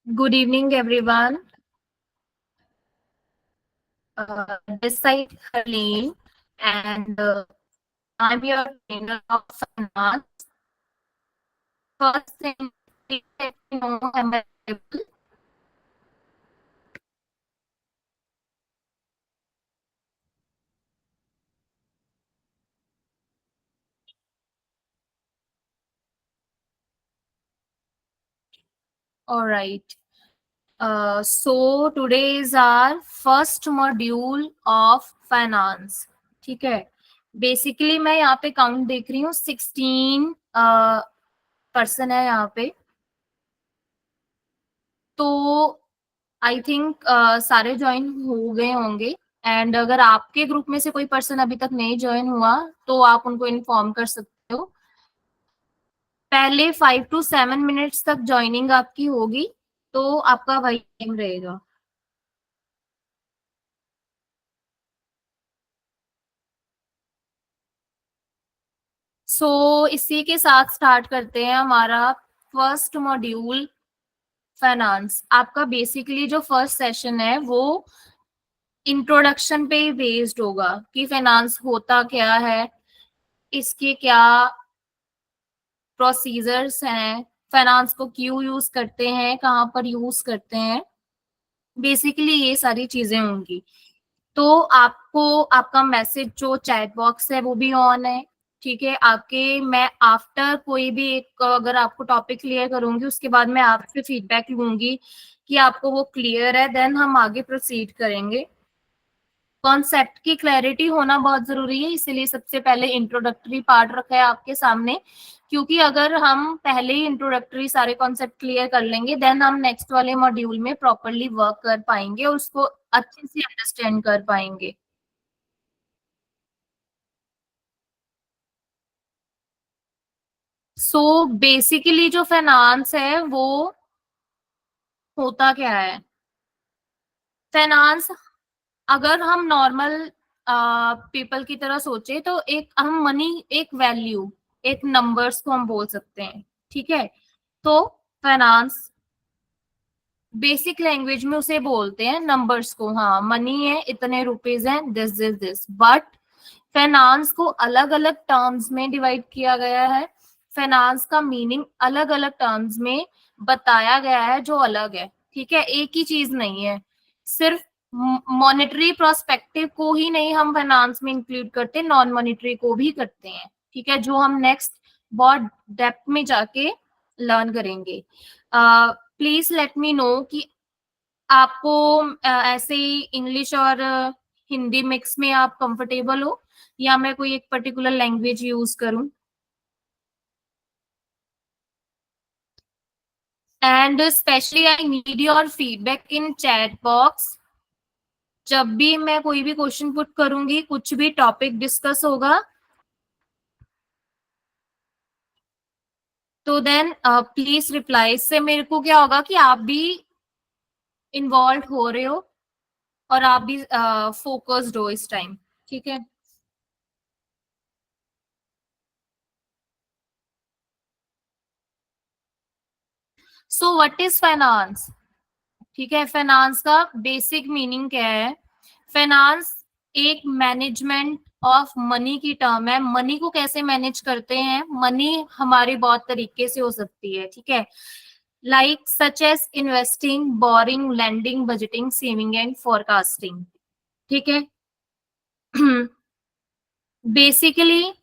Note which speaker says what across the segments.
Speaker 1: Good evening, everyone. This side Harleen, and I'm your trainer of finance. First thing, please let me know am I audible? All right. So today is our first module of finance. ठीक है. Basically मैं यहाँ पे count देख रही हूँ 16 person है यहाँ पे. तो आई थिंक सारे ज्वाइन हो गए होंगे. एंड अगर आपके ग्रुप में से कोई पर्सन अभी तक नहीं ज्वाइन हुआ तो आप उनको इन्फॉर्म कर सकते हो. पहले 5 to 7 मिनट्स तक ज्वाइनिंग आपकी होगी, तो आपका वही टाइम रहेगा. इसी के साथ स्टार्ट करते हैं हमारा फर्स्ट मॉड्यूल फाइनेंस. आपका बेसिकली जो फर्स्ट सेशन है वो इंट्रोडक्शन पे बेस्ड होगा कि फाइनेंस होता क्या है, इसके क्या प्रोसीजर्स हैं, फाइनेंस को क्यों यूज करते हैं, कहाँ पर यूज करते हैं. बेसिकली ये सारी चीजें होंगी. तो आपको आपका मैसेज जो चैट बॉक्स है वो भी ऑन है. ठीक है. आपके मैं आफ्टर कोई भी एक अगर आपको टॉपिक क्लियर करूंगी उसके बाद मैं आपसे फीडबैक लूंगी कि आपको वो क्लियर है, देन हम आगे प्रोसीड करेंगे. कॉन्सेप्ट की क्लैरिटी होना बहुत जरूरी है, इसीलिए सबसे पहले इंट्रोडक्टरी पार्ट रखा है आपके सामने. क्योंकि अगर हम पहले ही इंट्रोडक्टरी सारे कॉन्सेप्ट क्लियर कर लेंगे देन हम नेक्स्ट वाले मॉड्यूल में प्रॉपरली वर्क कर पाएंगे और उसको अच्छे से अंडरस्टैंड कर पाएंगे. बेसिकली जो फाइनेंस है वो होता क्या है. फाइनेंस अगर हम नॉर्मल पीपल की तरह सोचे तो एक हम मनी, एक वैल्यू, एक नंबर्स को हम बोल सकते हैं. ठीक है. तो फाइनेंस बेसिक लैंग्वेज में उसे बोलते हैं नंबर्स को. हाँ, मनी है, इतने रुपीज हैं, दिस. बट फाइनेंस को अलग अलग टर्म्स में डिवाइड किया गया है. फाइनेंस का मीनिंग अलग अलग टर्म्स में बताया गया है जो अलग है. ठीक है. एक ही चीज नहीं है. सिर्फ मॉनेटरी प्रोस्पेक्टिव को ही नहीं हम फाइनेंस में इंक्लूड करते, नॉन मॉनेटरी को भी करते हैं. ठीक है. जो हम नेक्स्ट बहुत डेप्थ में जाके लर्न करेंगे. प्लीज लेट मी नो कि आपको ऐसे ही इंग्लिश और हिंदी मिक्स में आप कंफर्टेबल हो या मैं कोई एक पर्टिकुलर लैंग्वेज यूज करूं. And specially I need your feedback in chat box. जब भी मैं कोई भी क्वेश्चन पुट करूंगी, कुछ भी टॉपिक डिस्कस होगा, तो देन प्लीज रिप्लाई. इससे मेरे को क्या होगा कि आप भी इन्वॉल्व हो रहे हो और आप भी फोकस्ड हो इस टाइम. ठीक है. So what is finance. ठीक है. फाइनेंस का बेसिक मीनिंग क्या है. फाइनेंस एक मैनेजमेंट ऑफ मनी की टर्म है. मनी को कैसे मैनेज करते हैं. मनी हमारी बहुत तरीके से हो सकती है. ठीक है. Like such as investing, borrowing, lending, budgeting, saving and forecasting. ठीक है. बेसिकली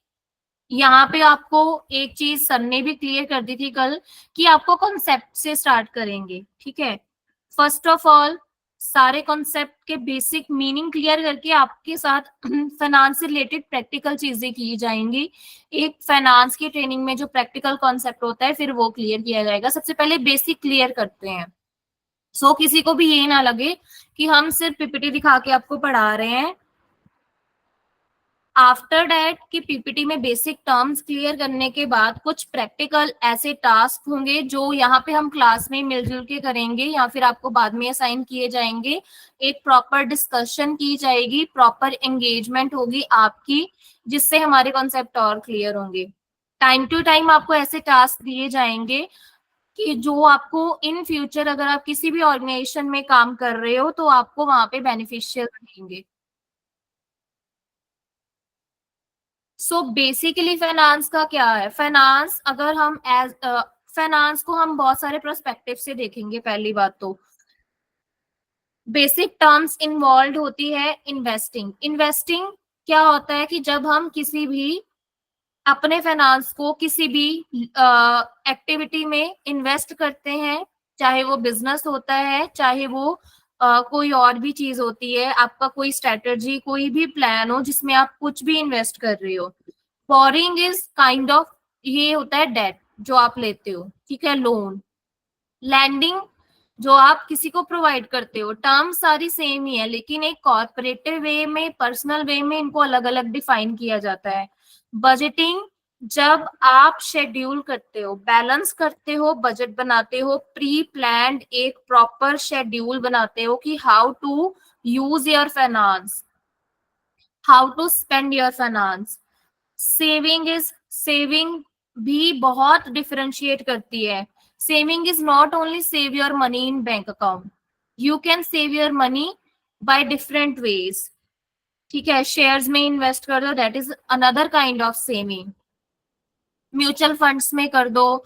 Speaker 1: यहाँ पे आपको एक चीज सर ने भी क्लियर कर दी थी कल कि आपको कॉन्सेप्ट से स्टार्ट करेंगे. ठीक है. फर्स्ट ऑफ ऑल सारे कॉन्सेप्ट के बेसिक मीनिंग क्लियर करके आपके साथ फाइनेंस से रिलेटेड प्रैक्टिकल चीजें की जाएंगी. एक फाइनेंस की ट्रेनिंग में जो प्रैक्टिकल कॉन्सेप्ट होता है फिर वो क्लियर किया जाएगा. सबसे पहले बेसिक क्लियर करते हैं. किसी को भी ये ना लगे कि हम सिर्फ पीपीटी दिखा के आपको पढ़ा रहे हैं. आफ्टर डैट की पीपीटी में बेसिक टर्म्स क्लियर करने के बाद कुछ प्रैक्टिकल ऐसे टास्क होंगे जो यहाँ पे हम क्लास में मिलजुल के करेंगे या फिर आपको बाद में असाइन किए जाएंगे. एक प्रॉपर डिस्कशन की जाएगी, प्रॉपर एंगेजमेंट होगी आपकी, जिससे हमारे कॉन्सेप्ट और क्लियर होंगे. टाइम टू टाइम आपको ऐसे टास्क दिए जाएंगे कि जो आपको इन फ्यूचर अगर आप किसी भी ऑर्गेनाइजेशन में काम कर रहे हो तो आपको वहां पे बेनिफिशियल रहेंगे। सो बेसिकली फाइनेंस का क्या है, फाइनेंस अगर हम एज फाइनेंस को हम बहुत सारे प्रोस्पेक्टिव से देखेंगे। पहली बात तो बेसिक टर्म्स इन्वॉल्व होती है इन्वेस्टिंग। इन्वेस्टिंग क्या होता है कि जब हम किसी भी अपने फाइनेंस को किसी भी एक्टिविटी में इन्वेस्ट करते हैं, चाहे वो बिजनेस होता है, चाहे वो कोई और भी चीज होती है, आपका कोई स्ट्रेटजी कोई भी प्लान हो जिसमें आप कुछ भी इन्वेस्ट कर रहे हो। बोरिंग इज काइंड ऑफ, ये होता है डेट जो आप लेते हो, ठीक है, लोन। लैंडिंग जो आप किसी को प्रोवाइड करते हो, टर्म सारी सेम ही है लेकिन एक कॉर्पोरेटिव वे में, पर्सनल वे में इनको अलग अलग डिफाइन किया जाता है। बजटिंग जब आप शेड्यूल करते हो, बैलेंस करते हो, बजट बनाते हो, प्री प्लान्ड एक प्रॉपर शेड्यूल बनाते हो कि how to use your finance, how to spend your finance. Saving is, saving भी बहुत डिफरेंशिएट करती है। Saving is not only save your money in bank account, you can save your money by different ways. ठीक है, shares में invest कर दो, that is another kind of saving. Mutual funds में कर दो,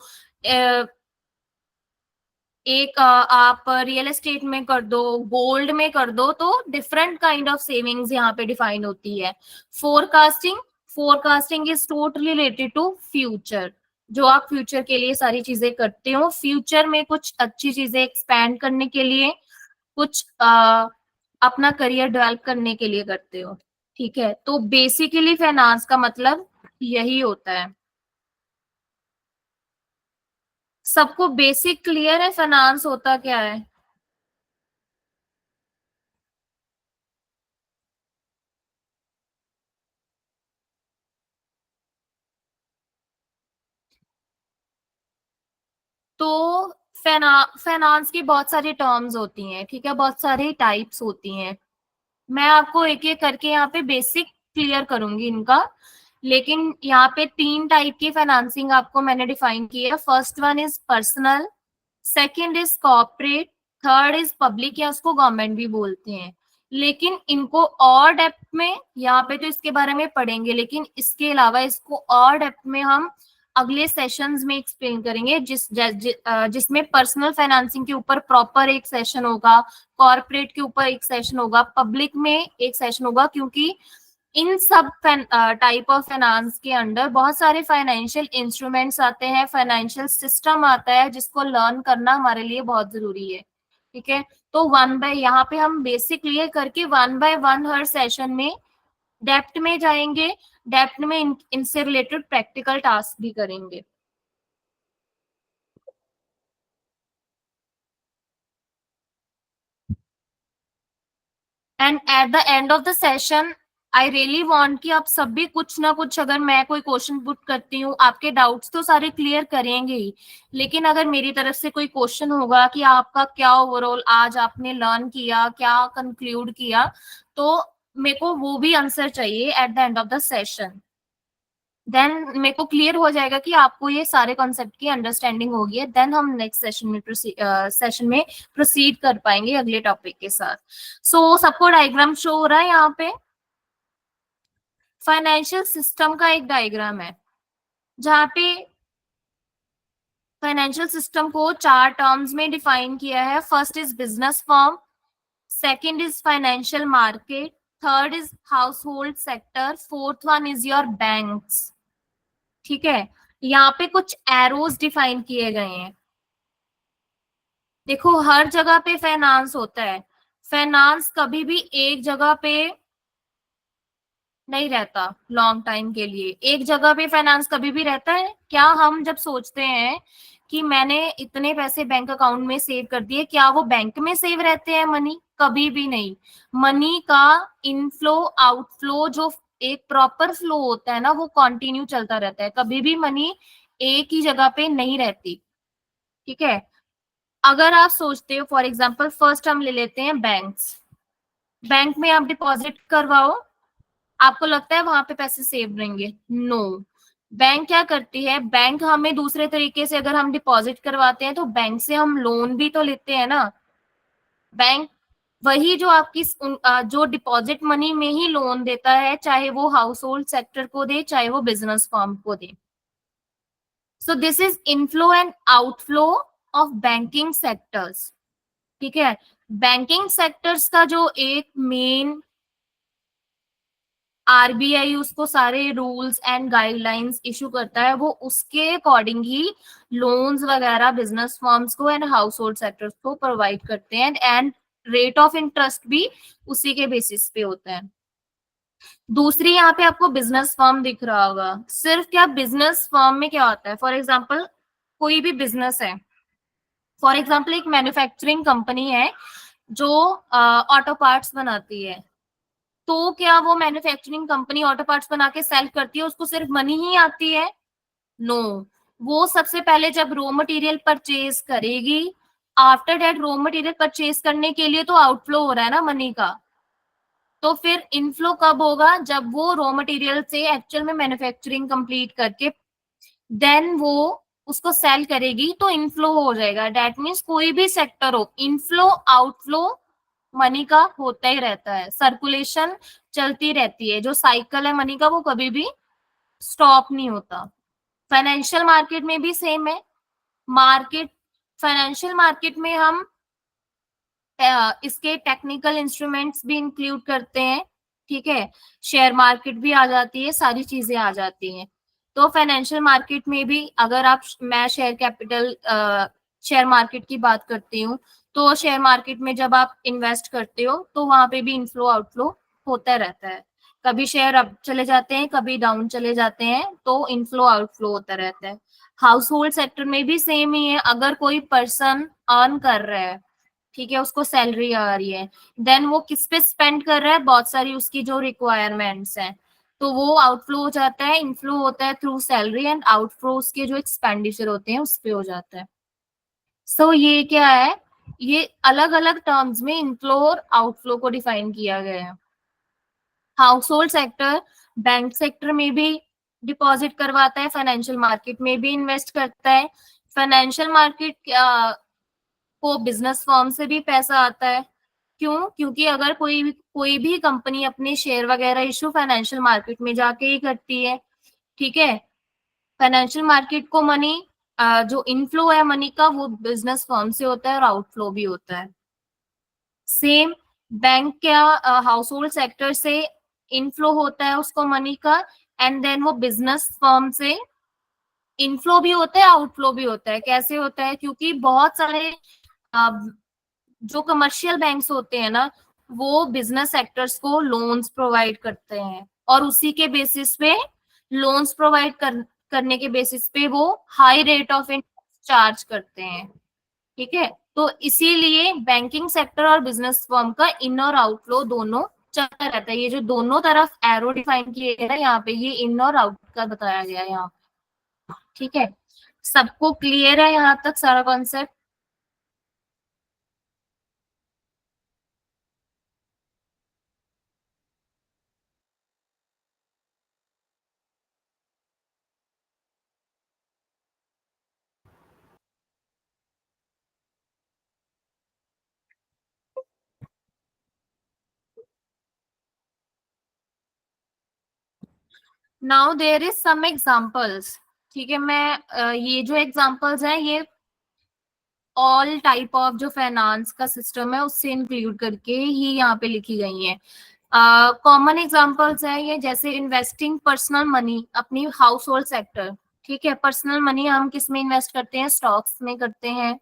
Speaker 1: एक आप रियल एस्टेट में कर दो, गोल्ड में कर दो, तो डिफरेंट काइंड ऑफ सेविंग्स यहाँ पे डिफाइन होती है। Forecasting, forecasting is totally related to future, जो आप फ्यूचर के लिए सारी चीजें करते हो, फ्यूचर में कुछ अच्छी चीजें एक्सपैंड करने के लिए, कुछ अपना करियर डेवलप करने के लिए करते हो। ठीक है, तो बेसिकली फाइनेंस का मतलब यही होता है। सबको बेसिक क्लियर है फाइनेंस होता क्या है? तो फाइनेंस की बहुत सारी टर्म्स होती हैं, ठीक है, बहुत सारी टाइप्स होती हैं। मैं आपको एक एक करके यहाँ पे बेसिक क्लियर करूंगी इनका। लेकिन यहाँ पे तीन टाइप की फाइनेंसिंग आपको मैंने डिफाइन की है। First one is personal, second is corporate, third is public, या उसको गवर्नमेंट भी बोलते हैं। लेकिन इनको और डेप्थ में यहाँ पे तो इसके बारे में पढ़ेंगे, लेकिन इसके अलावा इसको और डेप्थ में हम अगले सेशंस में एक्सप्लेन करेंगे, जिसमें पर्सनल फाइनेंसिंग के ऊपर प्रॉपर एक सेशन होगा, कॉर्पोरेट के ऊपर एक सेशन होगा, पब्लिक में एक सेशन होगा, क्योंकि इन सब टाइप ऑफ फाइनेंस के अंडर बहुत सारे फाइनेंशियल इंस्ट्रूमेंट्स आते हैं, फाइनेंशियल सिस्टम आता है, जिसको लर्न करना हमारे लिए बहुत जरूरी है। ठीक है, तो वन बाय, यहाँ पे हम बेसिक क्लियर करके one by one her session में डेप्थ में जाएंगे, डेप्थ में इनसे रिलेटेड प्रैक्टिकल टास्क भी करेंगे। And eight the end of the session I really want कि आप सभी कुछ ना कुछ, अगर मैं कोई क्वेश्चन पुट करती हूँ, आपके डाउट्स तो सारे क्लियर करेंगे ही, लेकिन अगर मेरी तरफ से कोई क्वेश्चन होगा कि आपका क्या ओवरऑल आज आपने लर्न किया, क्या कंक्लूड किया, तो मेरे को वो भी आंसर चाहिए at the end of the session. Then मेरे को क्लियर हो जाएगा कि आपको ये सारे कॉन्सेप्ट की अंडरस्टैंडिंग होगी है, देन हम नेक्स्ट सेशन में प्रोसीड कर पाएंगे अगले टॉपिक के साथ। सो सबको डायग्राम शो हो रहा है यहाँ पे? फाइनेंशियल सिस्टम का एक डायग्राम है जहाँ पे फाइनेंशियल सिस्टम को चार टर्म्स में डिफाइन किया है। First is business firm, second is financial market, third is house hold sector, fourth one is your banks. ठीक है, यहाँ पे कुछ एरोज डिफाइन किए गए हैं। देखो, हर जगह पे फाइनेंस होता है, फाइनेंस कभी भी एक जगह पे नहीं रहता लॉन्ग टाइम के लिए। एक जगह पे फाइनेंस कभी भी रहता है क्या? हम जब सोचते हैं कि मैंने इतने पैसे बैंक अकाउंट में सेव कर दिए, क्या वो बैंक में सेव रहते हैं मनी? कभी भी नहीं। मनी का इनफ्लो आउटफ्लो जो एक प्रॉपर फ्लो होता है ना, वो कंटिन्यू चलता रहता है, कभी भी मनी एक ही जगह पे नहीं रहती। ठीक है, अगर आप सोचते हो, फॉर एग्जाम्पल फर्स्ट हम ले लेते हैं बैंक्स। बैंक में आप डिपॉजिट करवाओ, आपको लगता है वहां पे पैसे सेव रहेंगे? नो। बैंक क्या करती है, बैंक हमें दूसरे तरीके से अगर हम डिपॉजिट करवाते हैं तो बैंक से हम लोन भी तो लेते हैं ना। बैंक वही जो आपकी जो डिपॉजिट मनी में ही लोन देता है, चाहे वो हाउस होल्ड सेक्टर को दे चाहे वो बिजनेस फर्म को दे। So this is inflow and outflow of banking sectors. ठीक है, बैंकिंग सेक्टर्स का जो एक मेन, आरबीआई उसको सारे रूल्स एंड गाइडलाइंस इशू करता है, वो उसके अकॉर्डिंग ही लोन्स वगैरह बिजनेस फर्म्स को एंड हाउस होल्ड सेक्टर्स को प्रोवाइड करते हैं, एंड रेट ऑफ इंटरेस्ट भी उसी के बेसिस पे होता है। दूसरी यहाँ पे आपको बिजनेस फर्म दिख रहा होगा। सिर्फ क्या, बिजनेस फर्म में क्या होता है, फॉर एग्जाम्पल कोई भी बिजनेस है, फॉर एग्जाम्पल एक मैन्युफैक्चरिंग कंपनी है जो ऑटो पार्ट्स बनाती है, तो क्या वो मैन्युफैक्चरिंग कंपनी ऑटो पार्ट्स बना के सेल करती है, उसको सिर्फ मनी ही आती है? नो, वो सबसे पहले जब रॉ मटेरियल परचेज करेगी, after that raw material purchase करने के लिए तो आउटफ्लो हो रहा है ना मनी का, तो फिर इनफ्लो कब होगा, जब वो रॉ मटेरियल से एक्चुअल में मैन्युफैक्चरिंग कंप्लीट करके देन वो उसको सेल करेगी, तो इनफ्लो हो जाएगा। दैट मीन्स कोई भी सेक्टर हो, इनफ्लो आउटफ्लो मनी का होता ही रहता है, सर्कुलेशन चलती रहती है, जो साइकिल है मनी का वो कभी भी स्टॉप नहीं होता। फाइनेंशियल मार्केट में भी सेम है। मार्केट, फाइनेंशियल मार्केट में हम इसके टेक्निकल इंस्ट्रूमेंट्स भी इंक्लूड करते हैं। ठीक है, शेयर मार्केट भी आ जाती है, सारी चीजें आ जाती हैं। तो फाइनेंशियल मार्केट में भी अगर आप, मैं शेयर कैपिटल, शेयर मार्केट की बात करती हूँ, तो शेयर मार्केट में जब आप इन्वेस्ट करते हो तो वहां पे भी इनफ्लो आउटफ्लो होता रहता है। कभी शेयर अप चले जाते हैं, कभी डाउन चले जाते हैं, तो इनफ्लो आउटफ्लो होता रहता है। हाउस होल्ड सेक्टर में भी सेम ही है। अगर कोई पर्सन अर्न कर रहा है, ठीक है, उसको सैलरी आ रही है, देन वो किस पे स्पेंड कर रहा है, बहुत सारी उसकी जो रिक्वायरमेंट्स हैं, तो वो आउटफ्लो हो जाता है, इनफ्लो होता है थ्रू सैलरी, एंड आउटफ्लो उसके जो एक्सपेंडिचर होते हैं उस पे हो जाता है। सो ये क्या है, ये अलग अलग टर्म्स में इनफ्लो और आउटफ्लो को डिफाइन किया गया है। House hold sector bank sector में भी डिपॉजिट करवाता है, फाइनेंशियल मार्केट में भी इन्वेस्ट करता है। फाइनेंशियल मार्केट को बिजनेस फर्म से भी पैसा आता है। क्यों? क्योंकि अगर कोई भी कंपनी अपने शेयर वगैरह इशू फाइनेंशियल मार्केट में जाके ही करती है। ठीक है, फाइनेंशियल मार्केट को मनी, जो इनफ्लो है मनी का वो बिजनेस फर्म से होता है और आउटफ्लो भी होता है। सेम, बैंक क्या, हाउस होल्ड सेक्टर से इनफ्लो होता है उसको मनी का, एंड देन वो बिजनेस फर्म से इनफ्लो भी होता है आउटफ्लो भी होता है। कैसे होता है? क्योंकि बहुत सारे जो कमर्शियल बैंक्स होते हैं ना, वो बिजनेस सेक्टर्स को लोन्स प्रोवाइड करते हैं, और उसी के बेसिस पे लोन्स प्रोवाइड करने के बेसिस पे वो high rate of interest charge करते हैं। ठीक है, तो इसीलिए बैंकिंग सेक्टर और बिजनेस फर्म का इन और आउटफ्लो दोनों चलता रहता है। ये जो दोनों तरफ एरो डिफाइन किए गए हैं यहाँ पे, ये इन और आउट का बताया गया है यहाँ। ठीक है, सबको क्लियर है यहाँ तक सारा concept? Now there is some examples. ठीक है, मैं ये जो एग्जांपल्स हैं ये ऑल टाइप ऑफ जो फाइनेंस का सिस्टम है उससे इंक्लूड करके ही यहाँ पे लिखी गई हैं। कॉमन एग्जांपल्स है ये, जैसे इन्वेस्टिंग पर्सनल मनी अपनी हाउस होल्ड सेक्टर। ठीक है, पर्सनल मनी हम किस में इन्वेस्ट करते हैं? स्टॉक्स में करते हैं,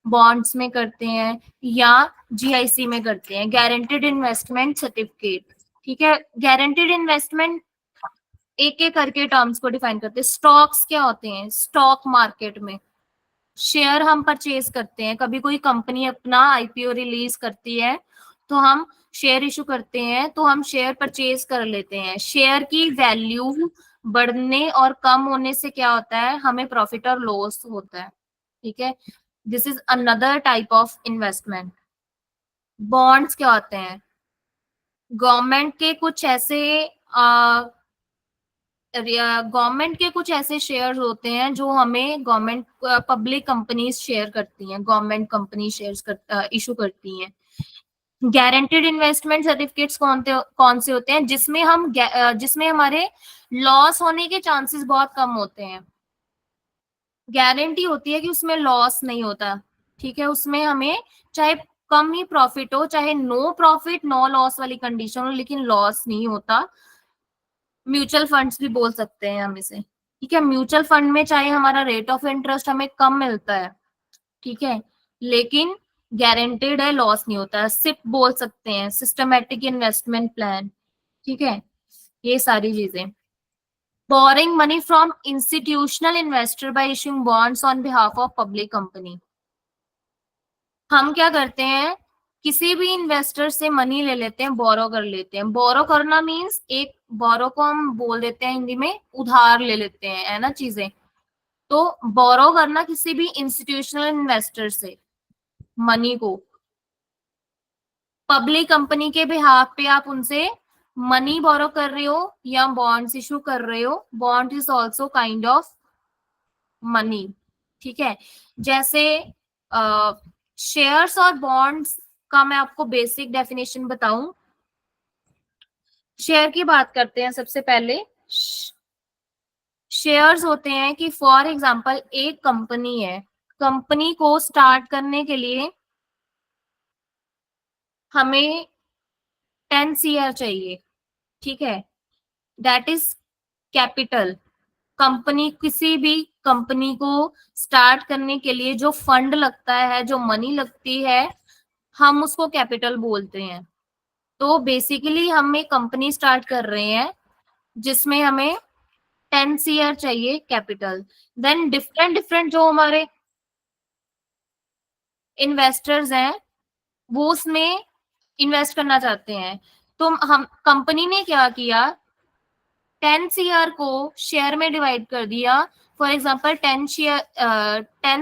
Speaker 1: बॉन्ड्स में करते हैं, या जीआईसी में करते हैं, गारंटेड इन्वेस्टमेंट सर्टिफिकेट। ठीक है, गारंटेड इन्वेस्टमेंट एक एक करके टर्म्स को डिफाइन करते हैं। स्टॉक्स क्या होते हैं? स्टॉक मार्केट में शेयर हम परचेज करते हैं, कभी कोई कंपनी अपना आईपीओ रिलीज करती है तो हम शेयर इशू करते हैं, तो हम शेयर परचेज कर लेते हैं। शेयर की वैल्यू बढ़ने और कम होने से क्या होता है? हमें प्रॉफिट और लॉस होता है। ठीक है, this is another type of investment. Bonds क्या होते हैं? गवर्नमेंट के कुछ ऐसे गवर्नमेंट के कुछ ऐसे शेयर्स होते हैं जो हमें गवर्नमेंट पब्लिक कंपनीज शेयर करती हैं, गवर्नमेंट कंपनी शेयर्स इशू करती हैं। गारंटीड इन्वेस्टमेंट सर्टिफिकेट्स कौन से होते हैं, जिसमें हमारे लॉस होने के चांसेस बहुत कम होते हैं। गारंटी होती है कि उसमें लॉस नहीं होता, ठीक है, उसमें हमें चाहे कम ही प्रॉफिट हो, चाहे नो प्रॉफिट नो लॉस वाली कंडीशन हो, लेकिन लॉस नहीं होता। म्यूचुअल फंड्स भी बोल सकते हैं हम इसे, ठीक है। म्यूचुअल फंड में चाहे हमारा रेट ऑफ इंटरेस्ट हमें कम मिलता है, ठीक है, लेकिन गारंटेड है, लॉस नहीं होता है। सिप बोल सकते हैं, सिस्टमेटिक इन्वेस्टमेंट प्लान, ठीक है, ये सारी चीजें। Boring money from institutional investor bye issuing bonds on behalf of public company. हम क्या करते हैं, किसी भी इन्वेस्टर से मनी ले लेते हैं, बोरो कर लेते हैं। बोरो करना मीन्स, एक बोरो को हम बोल देते हैं हिंदी में उधार ले लेते हैं, है ना, चीजें। तो बोरो करना किसी भी इंस्टीट्यूशनल इन्वेस्टर से मनी को, पब्लिक कंपनी के बिहाफ पे आप उनसे मनी बोरो कर रहे हो या बॉन्ड्स इशू कर रहे हो। Bond is also kind of money, ठीक है। जैसे शेयर्स और बॉन्ड्स का मैं आपको बेसिक डेफिनेशन बताऊं। शेयर की बात करते हैं सबसे पहले। शेयर्स होते हैं कि फॉर एग्जांपल एक कंपनी है, कंपनी को स्टार्ट करने के लिए हमें 10 CR चाहिए, ठीक है, दैट इज कैपिटल। कंपनी, किसी भी कंपनी को स्टार्ट करने के लिए जो फंड लगता है, जो मनी लगती है, हम उसको कैपिटल बोलते हैं। तो बेसिकली हम एक कंपनी स्टार्ट कर रहे हैं जिसमें हमें 10 CR चाहिए कैपिटल। देन डिफरेंट डिफरेंट जो हमारे इन्वेस्टर्स हैं वो उसमें इन्वेस्ट करना चाहते हैं। तो हम, कंपनी ने क्या किया, 10 CR को शेयर में डिवाइड कर दिया। फॉर एग्जाम्पल 10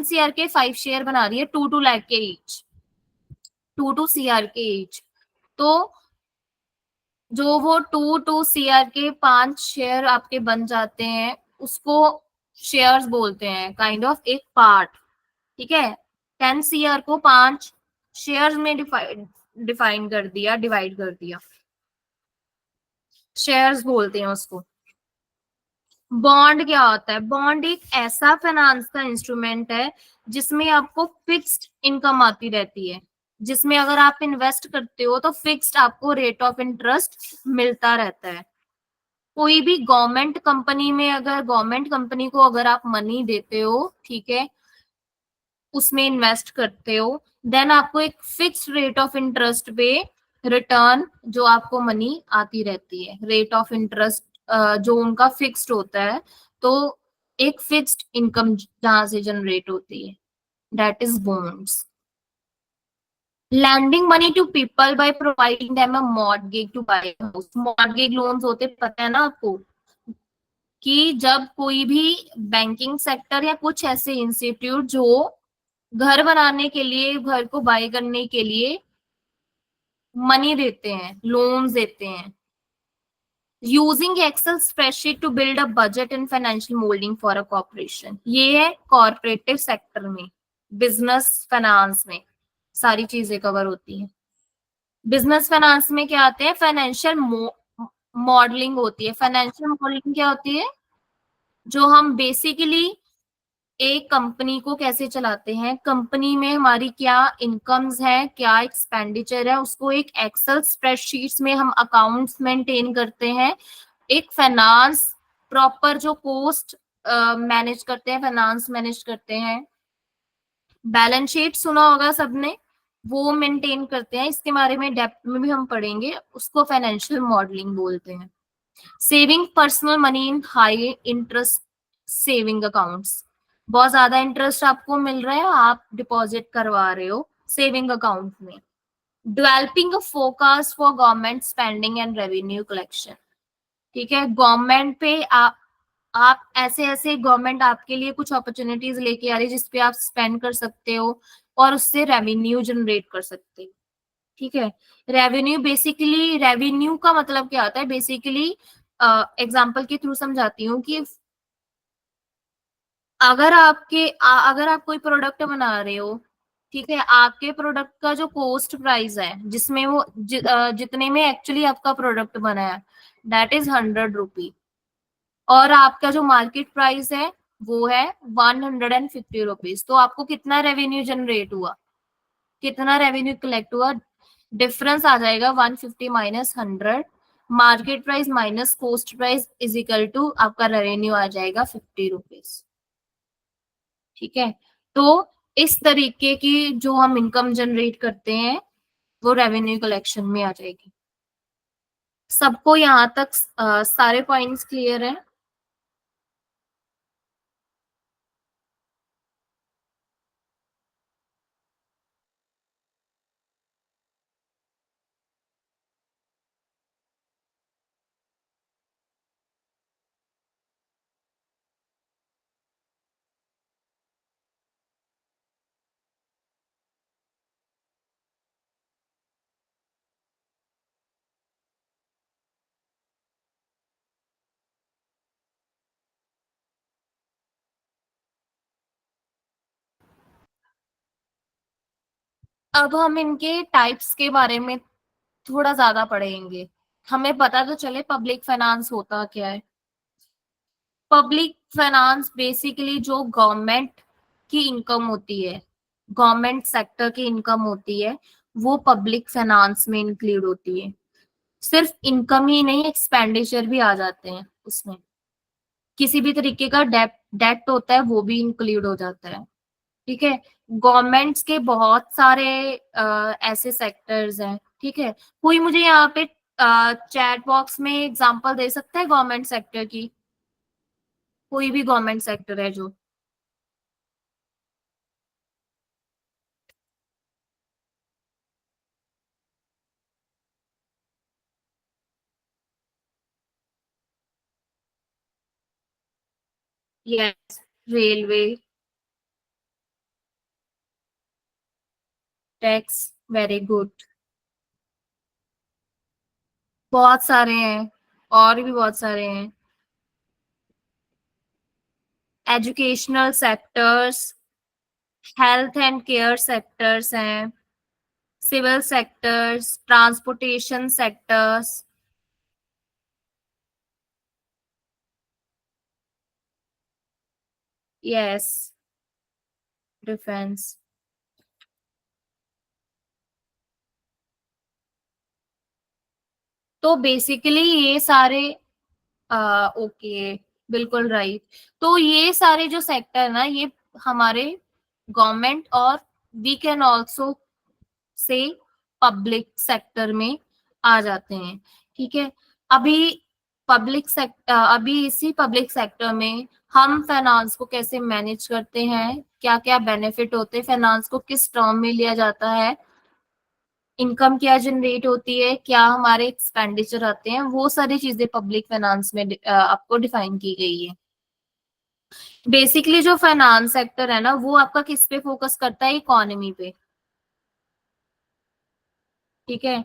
Speaker 1: CR के 5 शेयर बना दिए, 2-2 लाख के ईच, 2-2 CR के ईच। तो जो वो 2-2 CR के 5 शेयर आपके बन जाते हैं, उसको शेयर्स बोलते हैं, काइंड ऑफ एक पार्ट, ठीक है। 10 CR को 5 शेयर्स में डिफाइन कर दिया, डिवाइड कर दिया, शेयर्स बोलते हैं उसको। बॉन्ड क्या होता है, बॉन्ड एक ऐसा फाइनेंस का इंस्ट्रूमेंट है जिसमें आपको फिक्स्ड इनकम आती रहती है, जिसमें अगर आप इन्वेस्ट करते हो तो फिक्स्ड आपको रेट ऑफ इंटरेस्ट मिलता रहता है। कोई भी गवर्नमेंट कंपनी में, अगर गवर्नमेंट कंपनी को अगर आप मनी देते हो, ठीक है, उसमें इन्वेस्ट करते हो, देन आपको एक फिक्स्ड रेट ऑफ इंटरेस्ट पे रिटर्न जो आपको मनी आती रहती है। रेट ऑफ इंटरेस्ट जो उनका फिक्स्ड होता है, तो एक फिक्स्ड इनकम जहां से जनरेट होती है, that is bonds. Lending money to people by providing them a mortgage to buy house. Mortgage loans होते, पता है ना आपको, कि जब कोई भी बैंकिंग सेक्टर या कुछ ऐसे इंस्टीट्यूट जो घर बनाने के लिए, घर को बाय करने के लिए मनी देते हैं, लोन्स देते हैं। Using Excel spreadsheet to build a budget and financial molding for a corporation. ये है कॉर्पोरेटिव सेक्टर में, बिजनेस फाइनेंस में सारी चीजें कवर होती हैं। बिजनेस फाइनेंस में क्या आते हैं, फाइनेंशियल मॉडलिंग होती है। फाइनेंशियल मॉडलिंग क्या होती है, जो हम बेसिकली एक कंपनी को कैसे चलाते हैं, कंपनी में हमारी क्या इनकम्स है, क्या एक्सपेंडिचर है, उसको एक एक्सेल स्प्रेडशीट्स में हम अकाउंट्स मेंटेन करते हैं। एक फाइनेंस प्रॉपर जो कॉस्ट मैनेज करते हैं, फाइनेंस मैनेज करते हैं। बैलेंस शीट सुना होगा सबने, वो मेंटेन करते हैं, इसके बारे में डेप्थ में भी हम पढ़ेंगे, उसको फाइनेंशियल मॉडलिंग बोलते हैं। Saving personal money in high interest saving accounts. बहुत ज्यादा इंटरेस्ट आपको मिल रहा है, आप डिपॉजिट करवा रहे हो सेविंग अकाउंट में। Developing a forecast for government spending and revenue collection, ठीक है। गवर्नमेंट पे आप ऐसे ऐसे गवर्नमेंट आपके लिए कुछ अपॉर्चुनिटीज लेके आ रही है जिसपे आप स्पेंड कर सकते हो और उससे रेवेन्यू जनरेट कर सकते हो, ठीक है। रेवेन्यू बेसिकली, रेवेन्यू का मतलब क्या होता है, बेसिकली एग्जाम्पल के थ्रू समझाती हूँ कि अगर आप कोई प्रोडक्ट बना रहे हो, ठीक है, आपके प्रोडक्ट का जो कॉस्ट प्राइस है, जिसमें जितने में एक्चुअली आपका प्रोडक्ट बना है, दैट इज 100 रुपी, और आपका जो मार्केट प्राइस है वो है 150 रुपीज, तो आपको कितना रेवेन्यू जनरेट हुआ, कितना रेवेन्यू कलेक्ट हुआ? डिफरेंस आ जाएगा 150 minus 100, market price minus cost price is equal to आपका रेवेन्यू आ जाएगा 50 रुपीज। ठीक है, तो इस तरीके की जो हम इनकम जनरेट करते हैं वो रेवेन्यू कलेक्शन में आ जाएगी। सबको यहाँ तक सारे पॉइंट्स क्लियर है? अब हम इनके टाइप्स के बारे में थोड़ा ज्यादा पढ़ेंगे, हमें पता तो चले पब्लिक फाइनेंस होता क्या है। पब्लिक फाइनेंस बेसिकली जो गवर्नमेंट की इनकम होती है, गवर्नमेंट सेक्टर की इनकम होती है, वो पब्लिक फाइनेंस में इंक्लूड होती है। सिर्फ इनकम ही नहीं, एक्सपेंडिचर भी आ जाते हैं उसमें, किसी भी तरीके का डेट डेट होता है वो भी इंक्लूड हो जाता है। ठीक है, गवर्नमेंट्स के बहुत सारे ऐसे सेक्टर्स हैं। ठीक है, कोई मुझे यहाँ पे चैट बॉक्स में एग्जांपल दे सकता है गवर्नमेंट सेक्टर की? कोई भी गवर्नमेंट सेक्टर है जो? Yes, railway, tax, very good. बहुत सारे हैं, और भी बहुत सारे हैं। Educational sectors, health and care sectors हैं, civil sectors, transportation sectors. Yes, defence. तो बेसिकली ये सारे ओके, बिल्कुल राइट। तो ये सारे जो सेक्टर है ना, ये हमारे गवर्नमेंट और we can also say public sector में आ जाते हैं। ठीक है, अभी अभी इसी पब्लिक सेक्टर में हम फाइनेंस को कैसे मैनेज करते हैं, क्या क्या बेनिफिट होते हैं, फाइनेंस को किस टर्म में लिया जाता है, इनकम क्या जनरेट होती है, क्या हमारे एक्सपेंडिचर आते हैं, वो सारी चीजें पब्लिक फाइनेंस में आपको डिफाइन की गई है। बेसिकली जो फाइनेंस सेक्टर है ना, वो आपका किस पे फोकस करता है? इकोनॉमी पे। ठीक है,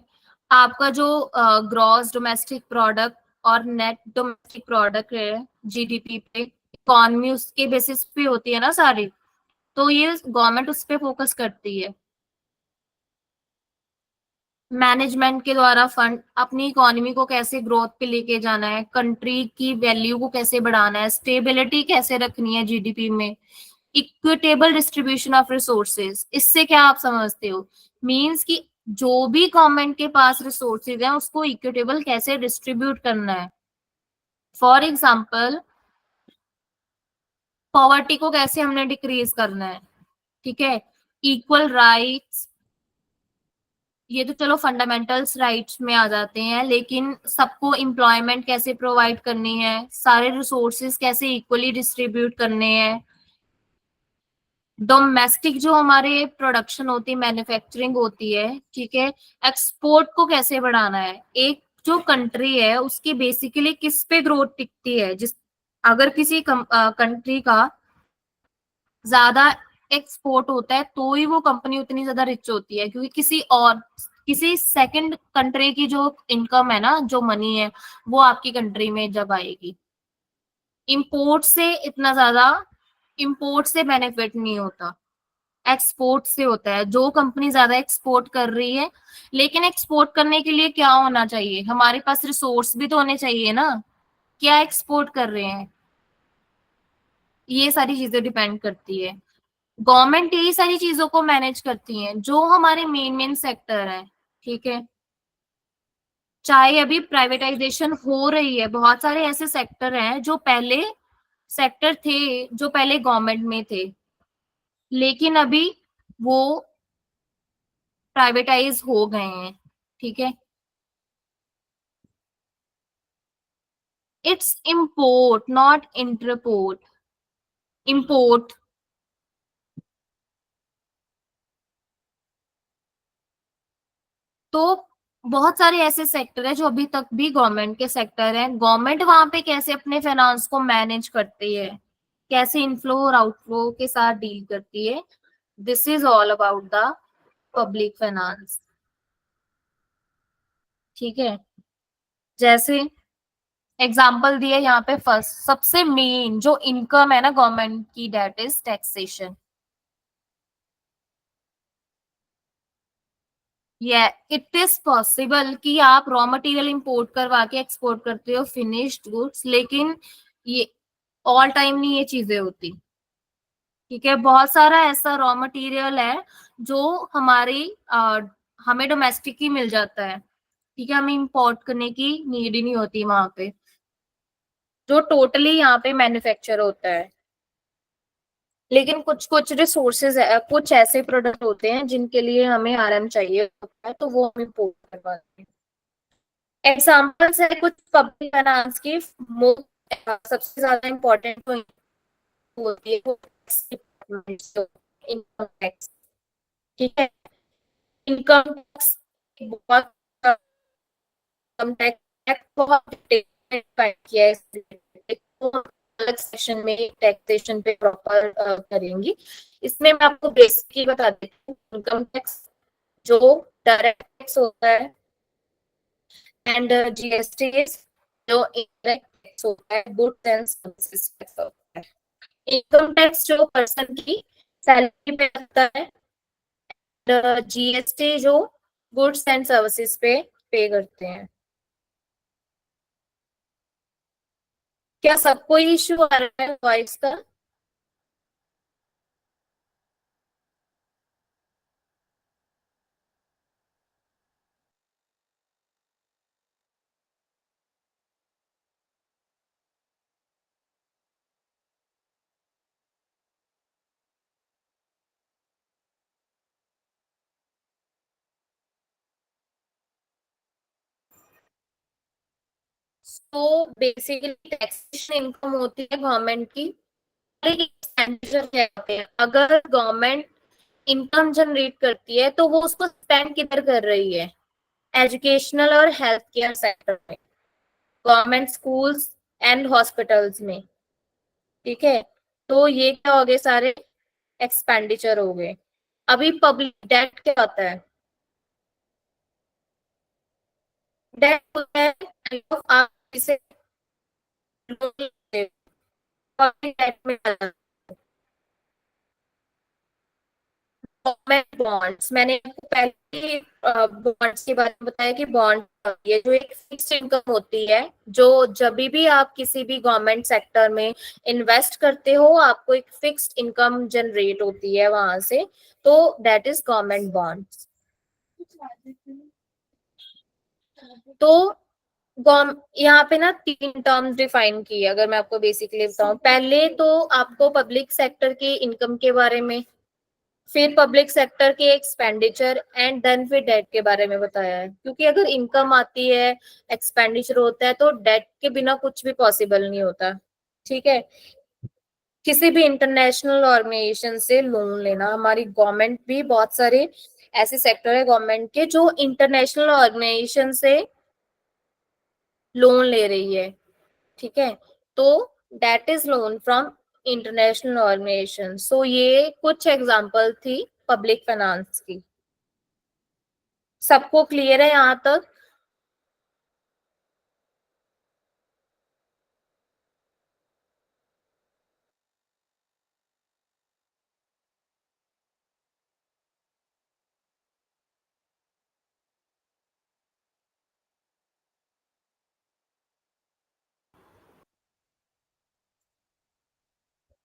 Speaker 1: आपका जो ग्रॉस डोमेस्टिक प्रोडक्ट और नेट डोमेस्टिक प्रोडक्ट है, जीडीपी पे, इकोनॉमी उसके बेसिस पे होती है ना सारी, तो ये गवर्नमेंट उस पे फोकस करती है। मैनेजमेंट के द्वारा फंड अपनी इकोनॉमी को कैसे ग्रोथ पे लेके जाना है, कंट्री की वैल्यू को कैसे बढ़ाना है, स्टेबिलिटी कैसे रखनी है जीडीपी में, इक्विटेबल डिस्ट्रीब्यूशन ऑफ रिसोर्सेज। इससे क्या आप समझते हो? मींस कि जो भी गवर्नमेंट के पास रिसोर्सेज हैं उसको इक्विटेबल कैसे डिस्ट्रीब्यूट करना है। फॉर एग्जाम्पल, पॉवर्टी को कैसे हमने डिक्रीज करना है। ठीक है, इक्वल राइट्स, ये तो चलो फंडामेंटल्स राइट्स में आ जाते हैं, लेकिन सबको एम्प्लॉयमेंट कैसे प्रोवाइड करनी है, सारे रिसोर्सेज कैसे इक्वली डिस्ट्रीब्यूट करने हैं, डोमेस्टिक जो हमारे प्रोडक्शन होती है, मैन्युफैक्चरिंग होती है, ठीक है, एक्सपोर्ट को कैसे बढ़ाना है। एक जो कंट्री है उसकी बेसिकली किस पे ग्रोथ टिकती है, जिस अगर किसी कंट्री का ज्यादा एक्सपोर्ट होता है तो ही वो कंपनी उतनी ज्यादा रिच होती है, क्योंकि किसी और किसी सेकंड कंट्री की जो इनकम है ना, जो मनी है, वो आपकी कंट्री में जब आएगी। इंपोर्ट से इतना ज्यादा, इंपोर्ट से बेनिफिट नहीं होता, एक्सपोर्ट से होता है। जो कंपनी ज्यादा एक्सपोर्ट कर रही है, लेकिन एक्सपोर्ट करने के लिए क्या होना चाहिए, हमारे पास रिसोर्स भी तो होने चाहिए ना। क्या एक्सपोर्ट कर रहे हैं, ये सारी चीजें डिपेंड करती है। गवर्नमेंट यही सारी चीजों को मैनेज करती है, जो हमारे मेन मेन सेक्टर है। ठीक है, चाहे अभी प्राइवेटाइजेशन हो रही है, बहुत सारे ऐसे सेक्टर हैं जो पहले सेक्टर थे, जो पहले गवर्नमेंट में थे, लेकिन अभी वो प्राइवेटाइज हो गए हैं। ठीक है, it's import not interport. Import. तो बहुत सारे ऐसे सेक्टर है जो अभी तक भी गवर्नमेंट के सेक्टर है। गवर्नमेंट वहां पे कैसे अपने फाइनेंस को मैनेज करती है, कैसे इनफ्लो और आउटफ्लो के साथ डील करती है, this is all about the public finance. ठीक है, जैसे एग्जाम्पल दिए यहाँ पे, फर्स्ट सबसे मेन जो इनकम है ना गवर्नमेंट की, डेट इज टैक्सेशन। ये इट इज पॉसिबल कि आप रॉ मटेरियल इंपोर्ट करवा के एक्सपोर्ट करते हो फिनिश्ड गुड्स, लेकिन ये ऑल टाइम नहीं ये चीजें होती। ठीक है, बहुत सारा ऐसा रॉ मटेरियल है जो हमारी हमें डोमेस्टिक ही मिल जाता है। ठीक है, हमें इंपोर्ट करने की नीड ही नहीं होती वहां पे, जो टोटली यहाँ पे मैन्युफैक्चर होता है। लेकिन कुछ कुछ रिसोर्सेज है, कुछ ऐसे प्रोडक्ट होते हैं जिनके लिए हमें आरएम चाहिए होता है, तो वो हम इम्पोर्ट करवाते हैं। एग्जाम्पल्स है कुछ पब्लिक फाइनेंस की। सबसे ज्यादा इम्पोर्टेंट तो होती है वो इनकम टैक्स। ठीक है, इनकम टैक्स बहुत, इनकम टैक्स बहुत डिफाइन किया है तो अलग सेक्शन में टैक्सेशन पे प्रॉपर करेंगी। इसमें मैं आपको बेसिकली बता देती हूँ, इनकम टैक्स जो डायरेक्ट टैक्स होता है, एंड जीएसटी जो इनडायरेक्ट टैक्स होता है, गुड्स एंड सर्विसेज टैक्स होता है। इनकम टैक्स जो पर्सन की सैलरी पे लगता है, जीएसटी जो गुड्स एंड सर्विसेज पे करते हैं। क्या सबको इश्यू आ रहा है वॉइस का? तो बेसिकली टैक्सेशन इनकम होती है गवर्नमेंट की। लेकिन एक्सपेंडिचर क्या होते हैं, अगर गवर्नमेंट इनकम जनरेट करती है तो वो उसको स्पेंड किधर कर रही है, एजुकेशनल और हेल्थ केयर सेक्टर में, गवर्नमेंट स्कूल्स एंड हॉस्पिटल्स में। ठीक है, तो ये क्या हो गए, सारे एक्सपेंडिचर हो गए। अभी पब्लिक डेट क्या होता है, डेट होता है आप इसे पब्लिक डेट में गवर्नमेंट बॉन्ड्स, मैंने आपको पहले बॉन्ड्स के बारे में बताया कि बॉन्ड ये जो एक फिक्स्ड इनकम होती है, जो जब भी आप किसी भी गवर्नमेंट सेक्टर में इन्वेस्ट करते हो, आपको एक फिक्स्ड इनकम जनरेट होती है वहां से, तो दैट इज गवर्नमेंट बॉन्ड्स। तो यहाँ पे ना तीन टर्म्स डिफाइन की है, अगर मैं आपको बेसिकली बताऊं, पहले तो आपको पब्लिक सेक्टर के इनकम के बारे में, फिर पब्लिक सेक्टर के एक्सपेंडिचर, एंड देन फिर डेट के बारे में बताया है। क्योंकि अगर इनकम आती है, एक्सपेंडिचर होता है, तो डेट के बिना कुछ भी पॉसिबल नहीं होता। ठीक है, किसी भी इंटरनेशनल ऑर्गेनाइजेशन से लोन लेना, हमारी गवर्नमेंट भी बहुत सारे ऐसे सेक्टर है गवर्नमेंट के जो इंटरनेशनल ऑर्गेनाइजेशन से लोन ले रही है। ठीक है, तो that is loan from international organisation. So ये कुछ एग्जांपल थी पब्लिक फाइनेंस की। सबको क्लियर है यहाँ तक?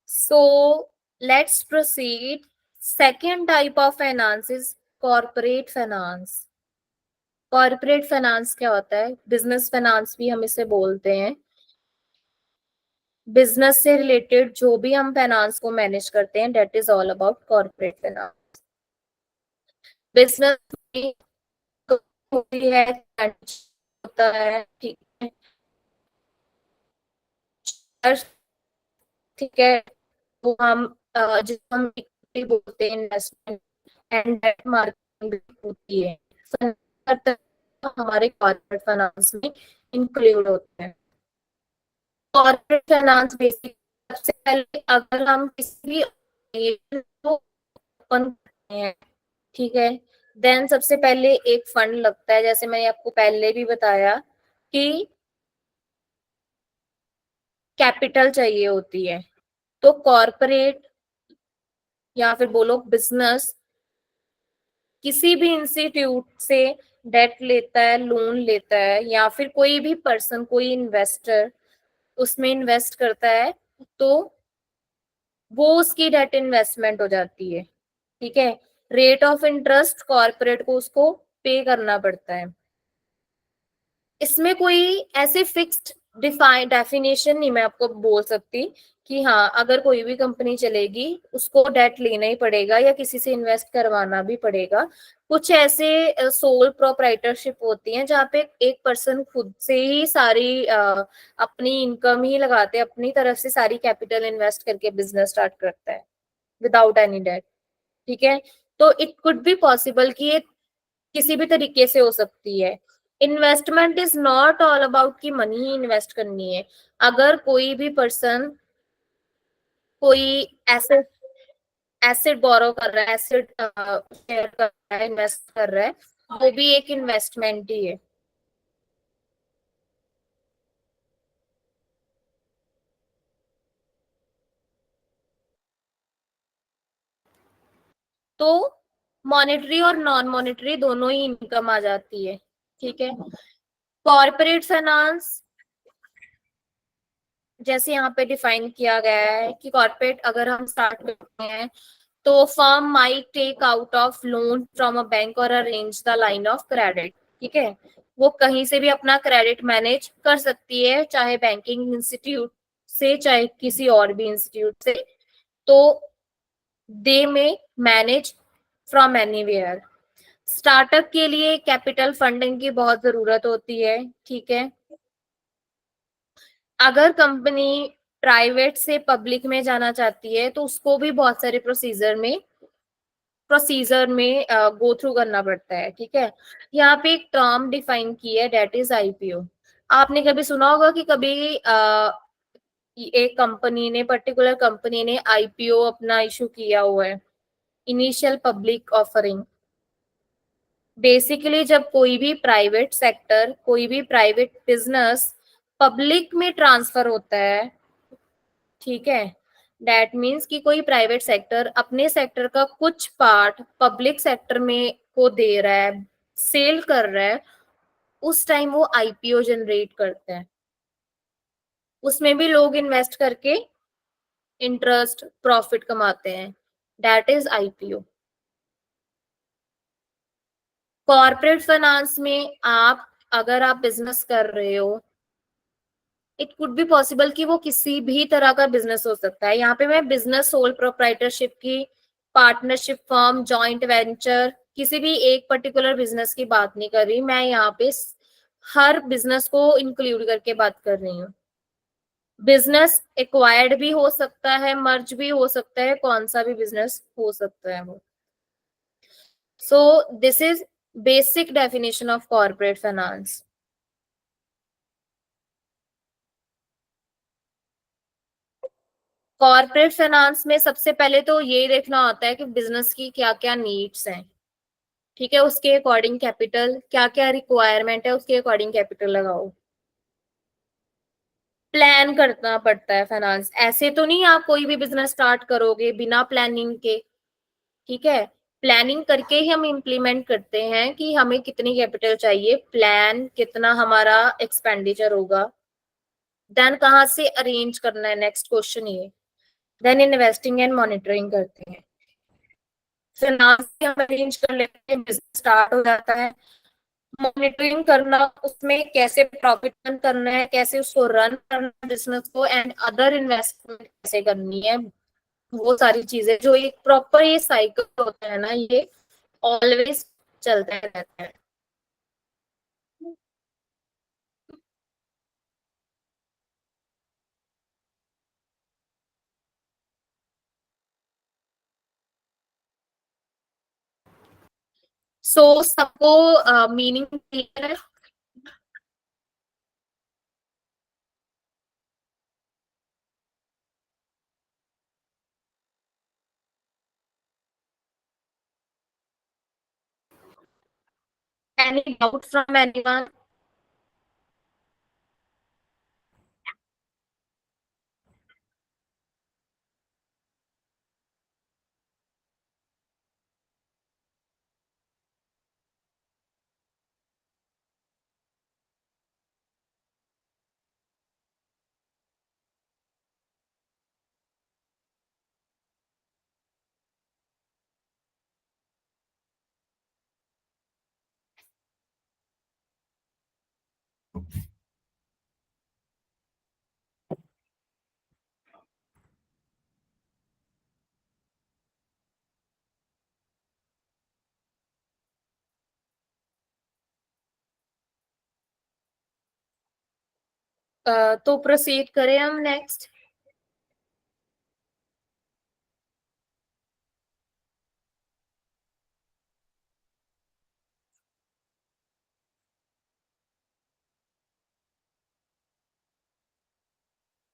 Speaker 1: So let's proceed. Second type of finance is corporate finance. Corporate finance क्या होता है? बिजनेस फाइनेंस भी हम इसे बोलते हैं। बिजनेस से रिलेटेड जो भी हम फाइनेंस को मैनेज करते हैं, that is all about corporate finance. Business में होती है, होता है, ठीक है। ठीक है, वो हम जिसको हम इक्विटी बोलते हैं, इन्वेस्टमेंट एंड डेट मार्केटिंग होती है। हमारे कॉर्पोरेट फाइनेंस में इंक्लूड होते हैं। कॉर्पोरेट फाइनेंस बेसिक, सबसे पहले अगर हम किसी भी को ओपन करते हैं, ठीक है, देन सबसे पहले एक फंड लगता है, जैसे मैंने आपको पहले भी बताया कि कैपिटल चाहिए होती है। तो कॉर्पोरेट या फिर बोलो बिजनेस किसी भी इंस्टीट्यूट से डेट लेता है, लोन लेता है, या फिर कोई भी पर्सन, कोई इन्वेस्टर उसमें इन्वेस्ट करता है, तो वो उसकी डेट इन्वेस्टमेंट हो जाती है। ठीक है, रेट ऑफ इंटरेस्ट कॉर्पोरेट को उसको पे करना पड़ता है। इसमें कोई ऐसे फिक्स्ड डिफाइन डेफिनेशन नहीं मैं आपको बोल सकती कि हाँ अगर कोई भी कंपनी चलेगी उसको डेट लेना ही पड़ेगा या किसी से इन्वेस्ट करवाना भी पड़ेगा। कुछ ऐसे सोल प्रोप्राइटरशिप होती हैं जहाँ पे एक पर्सन खुद से ही सारी अपनी इनकम ही लगाते हैं, अपनी तरफ से सारी कैपिटल इन्वेस्ट करके बिजनेस स्टार्ट करता है विदाउट एनी डेट। ठीक है, तो इट कुड बी पॉसिबल कि ये किसी भी तरीके से हो सकती है। Investment is not all about कि मनी ही इन्वेस्ट करनी है। अगर कोई भी पर्सन कोई एसेट एसेट बोरो कर रहा है, एसेट शेयर कर रहा है, इन्वेस्ट कर रहा है, वो भी एक इन्वेस्टमेंट ही है। तो मॉनेटरी और नॉन मॉनेटरी दोनों ही इनकम आ जाती है। ठीक है, कॉर्पोरेट फाइनेंस जैसे यहाँ पे डिफाइन किया गया है कि कॉर्पोरेट अगर हम स्टार्ट करते हैं तो firm might take out of loan from a bank और arrange the line of credit. ठीक है, वो कहीं से भी अपना क्रेडिट मैनेज कर सकती है, चाहे बैंकिंग इंस्टीट्यूट से, चाहे किसी और भी इंस्टीट्यूट से। तो दे में मैनेज फ्रॉम एनीवेयर। स्टार्टअप के लिए कैपिटल फंडिंग की बहुत जरूरत होती है। ठीक है, अगर कंपनी प्राइवेट से पब्लिक में जाना चाहती है तो उसको भी बहुत सारे प्रोसीजर में गो थ्रू करना पड़ता है। ठीक है, यहाँ पे एक टर्म डिफाइन की है, डेट इज आईपीओ। आपने कभी सुना होगा कि कभी एक कंपनी ने, पर्टिकुलर कंपनी ने आईपीओ अपना इशू किया हुआ है, इनिशियल पब्लिक ऑफरिंग। बेसिकली जब कोई भी प्राइवेट सेक्टर, कोई भी प्राइवेट बिजनेस पब्लिक में ट्रांसफर होता है, ठीक है, दैट मीन्स कि कोई प्राइवेट सेक्टर अपने सेक्टर का कुछ पार्ट पब्लिक सेक्टर में को दे रहा है, सेल कर रहा है, उस टाइम वो आईपीओ जनरेट करते हैं। उसमें भी लोग इन्वेस्ट करके इंटरेस्ट प्रॉफिट कमाते हैं, that is IPO. Corporate finance में आप, अगर आप बिजनेस कर रहे हो, इट कुड बी पॉसिबल कि वो किसी भी तरह का बिजनेस हो सकता है। यहाँ पे मैं बिजनेस सोल प्रोप्राइटरशिप की, पार्टनरशिप फर्म, जॉइंट वेंचर, किसी भी एक पर्टिकुलर बिजनेस की बात नहीं कर रही मैं यहाँ पे, हर बिजनेस को इंक्लूड करके बात कर रही हूँ। बिजनेस एक्वायर्ड भी हो सकता है, मर्ज भी हो सकता है, कौन सा भी बिजनेस हो सकता है वो। सो this is basic definition of corporate finance. Corporate finance में सबसे पहले तो ये देखना होता है कि बिजनेस की क्या क्या नीड्स हैं। ठीक है, उसके अकॉर्डिंग कैपिटल, क्या क्या रिक्वायरमेंट है उसके अकॉर्डिंग कैपिटल लगाओ। प्लान करना पड़ता है फाइनेंस, ऐसे तो नहीं आप कोई भी बिजनेस स्टार्ट करोगे बिना प्लानिंग के। ठीक है, प्लानिंग करके ही हम इम्प्लीमेंट करते हैं कि हमें कितनी कैपिटल चाहिए, प्लान कितना हमारा एक्सपेंडिचर होगा, देन कहाँ से अरेंज करना है, नेक्स्ट क्वेश्चन ये, देन इन्वेस्टिंग एंड मॉनिटरिंग करते हैं। फाइनेंस से हम अरेंज कर लेते हैं, बिजनेस स्टार्ट हो जाता है। मॉनिटरिंग करना, उसमें कैसे प्रॉफिट अर्न करना है, कैसे उसको रन करना है बिजनेस को, एंड अदर इन्वेस्टमेंट कैसे करनी है, वो सारी चीजें जो एक प्रॉपर ये साइकिल होता है ना, ये ऑलवेज चलता रहता है। सो सबको मीनिंग क्लियर है। Any doubt from anyone? तो प्रोसीड करें हम next.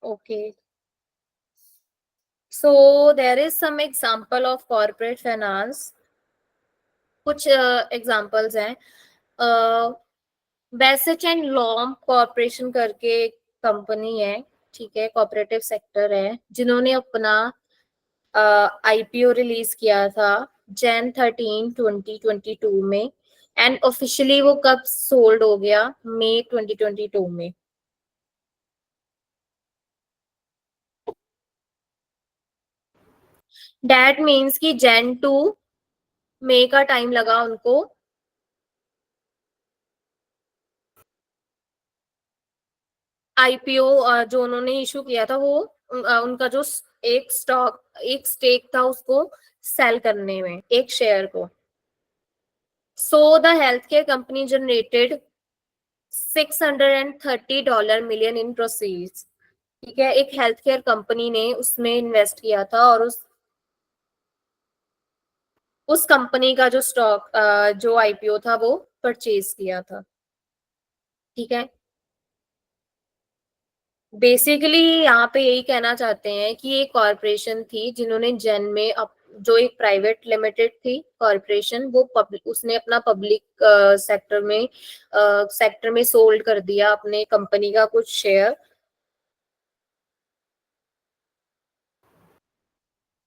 Speaker 1: Okay, so there is some example of corporate finance. कुछ एग्जांपल्स हैं। बेसेच एंड लॉम कॉर्पोरेशन करके कंपनी है, ठीक है, कोऑपरेटिव सेक्टर है, जिन्होंने अपना आईपीओ रिलीज किया था Jan 13 2022 में, एंड ऑफिशियली वो कब सोल्ड हो गया, मई 2022 में। दैट मीन्स कि Jan 2 मई का टाइम लगा उनको। आईपीओ जो उन्होंने इशू किया था वो उनका जो एक स्टॉक, एक स्टेक था उसको सेल करने में, एक शेयर को। So the health care company generated $630 million in proceeds. ठीक है, एक हेल्थ केयर कंपनी ने उसमें इन्वेस्ट किया था, और उस कंपनी का जो स्टॉक, जो आईपीओ था वो परचेज किया था। ठीक है, बेसिकली यहाँ पे यही कहना चाहते हैं कि एक कॉरपोरेशन थी जिन्होंने जन में जो एक प्राइवेट लिमिटेड थी कॉरपोरेशन, वो पब्लिक, उसने अपना पब्लिक सेक्टर में सोल्ड कर दिया अपने कंपनी का कुछ शेयर,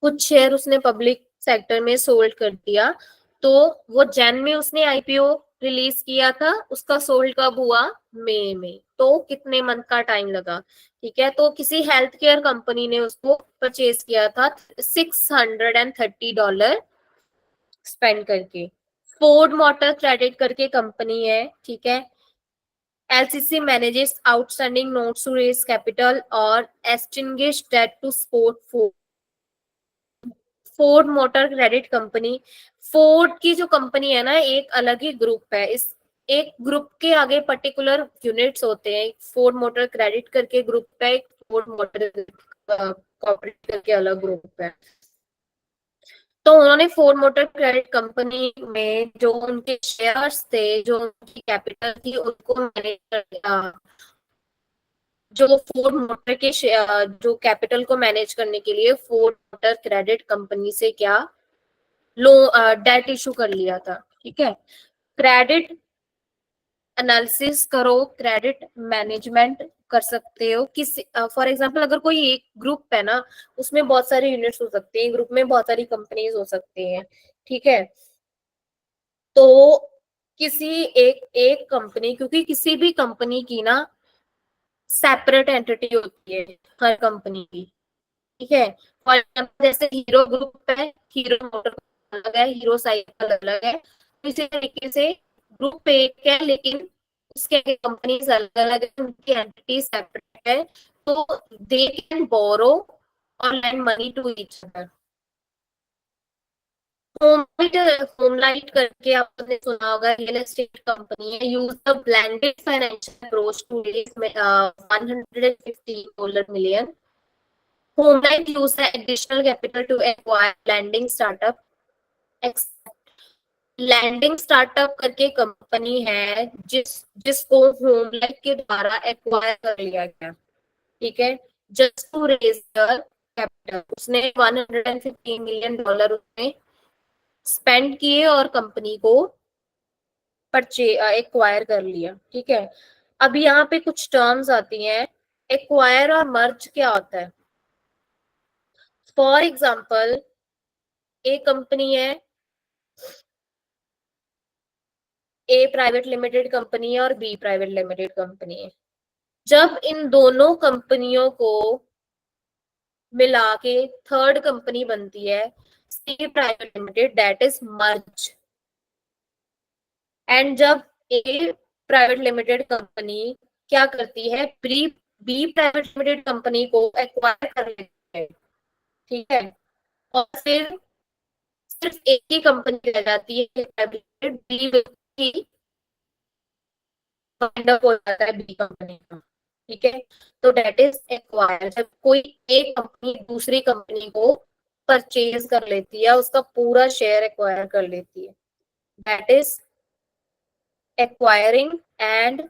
Speaker 1: कुछ शेयर उसने पब्लिक सेक्टर में सोल्ड कर दिया। तो वो जैन में उसने आईपीओ रिलीज किया था, उसका सोल्ड कब हुआ, मई में। तो कितने मंथ का टाइम लगा? ठीक है, तो किसी हेल्थ केयर कंपनी ने उसको परचेज किया था $630 स्पेंड करके। फोर्ड मोटर क्रेडिट करके कंपनी है, ठीक है, LCC manages outstanding notes to raise capital और extinguish debt to support Ford motor credit company. Ford की जो कंपनी है ना, एक अलग ही ग्रुप है, इस एक ग्रुप के आगे पर्टिकुलर यूनिट्स होते हैं। फोर्ड मोटर क्रेडिट करके ग्रुप है, एक फोर्ड मोटर कॉर्पोरेट करके अलग ग्रुप है। तो उन्होंने फोर्ड मोटर क्रेडिट कंपनी में जो उनके शेयर्स थे, जो उनकी कैपिटल थी, उनको मैनेज कर दिया। जो फोर्ड मोटर के जो कैपिटल को मैनेज करने के लिए फोर्ड मोटर क्रेडिट कंपनी से क्या लो डेट इशू कर लिया था। ठीक है। क्रेडिट एनालिसिस करो, क्रेडिट मैनेजमेंट कर सकते हो। किसी फॉर एग्जांपल अगर कोई एक ग्रुप है ना, उसमें बहुत सारे यूनिट्स हो सकते हैं, ग्रुप में बहुत सारी कंपनीज हो सकती हैं, ठीक है। तो किसी एक एक कंपनी, क्योंकि किसी भी कंपनी की ना सेपरेट एंटिटी होती है हर कंपनी की, ठीक है। फॉर एग्जाम्पल जैसे हीरो ग्रुप है, हीरो मोटर अलग है, हीरो साइकिल अलग है, तो इसी तरीके से ग्रुप एक है लेकिन उसके कंपनीज अलग अलग है, उनकी एंटिटी सेपरेट है, तो दे कैन बोरो और lend money to each other. HomeLight करके आपने सुना होगा, रियल एस्टेट कंपनी है, use the blended financial approach to raise $150 million. HomeLight use the additional capital to acquire landing startup. Landing startup करके company है जिसको homelight के द्वारा एक्वायर कर लिया गया, ठीक है। जस्ट टू रेज कैपिटल, उसने $150 million उसने स्पेंड किए और कंपनी को एक्वायर कर लिया, ठीक है। अब यहाँ पे कुछ टर्म्स आती हैं। एक्वायर और मर्ज क्या होता है? फॉर एग्जाम्पल एक कंपनी है, ए प्राइवेट लिमिटेड कंपनी है और बी प्राइवेट लिमिटेड कंपनी है। जब इन दोनों कंपनियों को मिला के थर्ड कंपनी बनती है, C private limited, that is merge. And जब ए प्राइवेट लिमिटेड कंपनी क्या करती है, बी प्राइवेट लिमिटेड कंपनी को एक्वायर कर लेती है, ठीक है। और फिर सिर्फ एक ही कंपनी रह जाती है प्राइवेट, बी की फाइंड अप हो जाता है बी कंपनी का, ठीक है। तो डेट इज एक्वायर, जब कोई एक कंपनी दूसरी कंपनी को परचेज कर लेती है, उसका पूरा शेयर एक्वायर कर लेती है, that is acquiring. And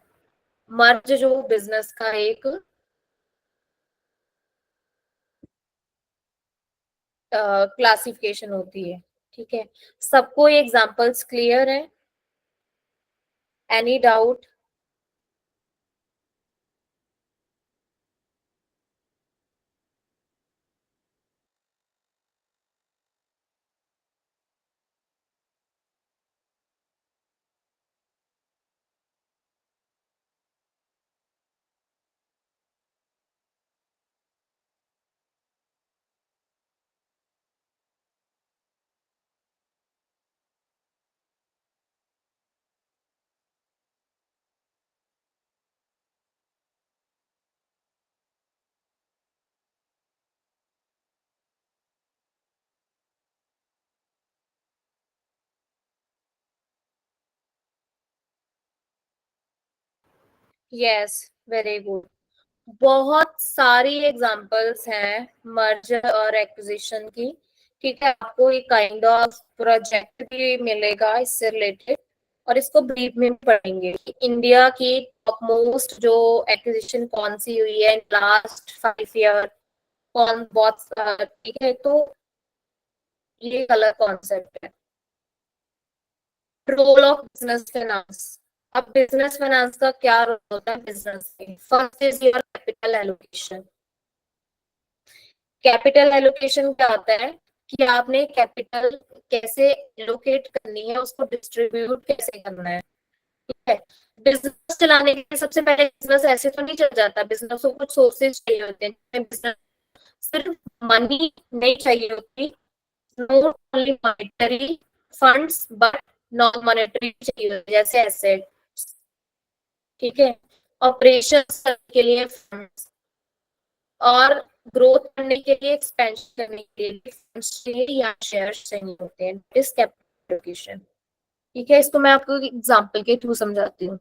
Speaker 1: merge जो बिजनेस का एक क्लासिफिकेशन होती है, ठीक है। सबको एग्जांपल्स क्लियर है? Any doubt? Yes, very good. बहुत सारी एग्जांपल्स हैं मर्जर और एक्विजिशन की, ठीक है। आपको एक काइंड ऑफ प्रोजेक्ट भी मिलेगा इससे रिलेटेड, और इसको ब्रीफ में पढ़ेंगे। इंडिया की टॉप मोस्ट जो एक्विजिशन कौन सी हुई है लास्ट 5 ईयर, कौन बहुत, ठीक है। तो ये अलग कॉन्सेप्ट है। Role of business finance. अब बिजनेस फाइनेंस का क्या रोल होता है बिजनेस में? First is your capital allocation. Capital allocation क्या होता है कि आपने कैपिटल कैसे एलोकेट करनी है, उसको डिस्ट्रीब्यूट कैसे करना है, ठीक है। बिजनेस चलाने के लिए सबसे पहले बिजनेस ऐसे तो नहीं चल जाता, बिजनेस को कुछ सोर्सेज चाहिए होते हैं। बिजनेस सिर्फ मनी नहीं चाहिए होती, not only monetary funds but non monetary चाहिए होती है, जैसे एसेट, ठीक है। ऑपरेशन के लिए फंड्स, और ग्रोथ करने के लिए, एक्सपेंशन करने के लिए फंड्स चाहिए या शेयर्स चाहिए होते हैं, इस कैपिटल एलोकेशन, ठीक है। इसको मैं आपको एग्जांपल के थ्रू समझाती हूँ।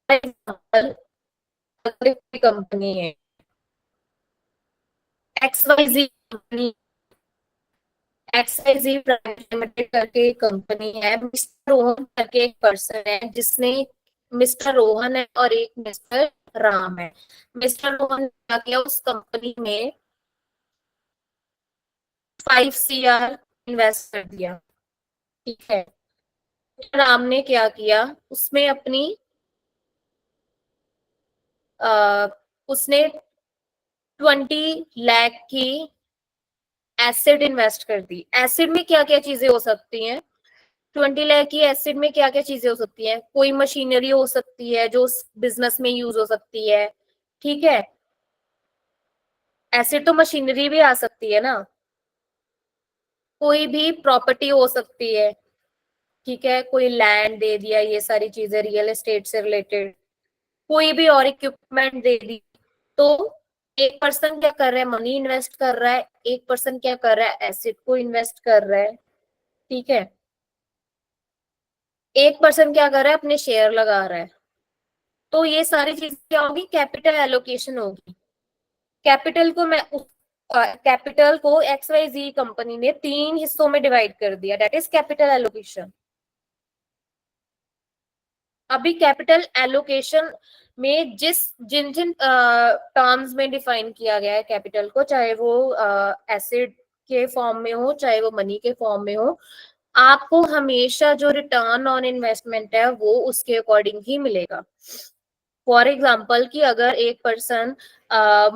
Speaker 1: एग्जांपल, कंपनी है एक्स वाई जी कंपनी, एक्स वाई जी प्राइवेट लिमिटेड करके एक कंपनी है। मिस्टर रोहन करके एक पर्सन है जिसने, मिस्टर रोहन है और एक मिस्टर राम है। मिस्टर रोहन ने क्या किया, उस कंपनी में 5 CR इन्वेस्ट कर दिया, ठीक है। राम ने क्या किया, उसमें अपनी आ, उसने 20 लाख की एसिड इन्वेस्ट कर दी। एसिड में क्या क्या चीजें हो सकती हैं, 20 लाख की एसिड में क्या क्या चीजें हो सकती हैं, कोई मशीनरी हो सकती है जो बिजनेस में यूज हो सकती है, ठीक है। एसिड तो मशीनरी भी आ सकती है ना, कोई भी प्रॉपर्टी हो सकती है, ठीक है, कोई लैंड दे दिया, ये सारी चीजें रियल एस्टेट से रिलेटेड, कोई भी और इक्विपमेंट दे दी। तो एक पर्सन क्या कर रहा है, मनी इन्वेस्ट कर रहा है, एक पर्सन क्या कर रहा है, एसिड को इन्वेस्ट कर रहा है, ठीक है। एक पर्सन क्या कर रहा है, अपने शेयर लगा रहा है। तो ये सारी चीजें क्या होगी, कैपिटल एलोकेशन होगी। कैपिटल को मैं कैपिटल को XYZ कंपनी ने 3 हिस्सों में डिवाइड कर दिया, दैट इज कैपिटल एलोकेशन। अभी कैपिटल एलोकेशन में जिन जिन टर्म्स में डिफाइन किया गया है कैपिटल को, चाहे वो एसिड के फॉर्म में हो, चाहे वो मनी के फॉर्म में हो, आपको हमेशा जो रिटर्न ऑन इन्वेस्टमेंट है वो उसके अकॉर्डिंग ही मिलेगा। फॉर एग्जाम्पल कि अगर एक पर्सन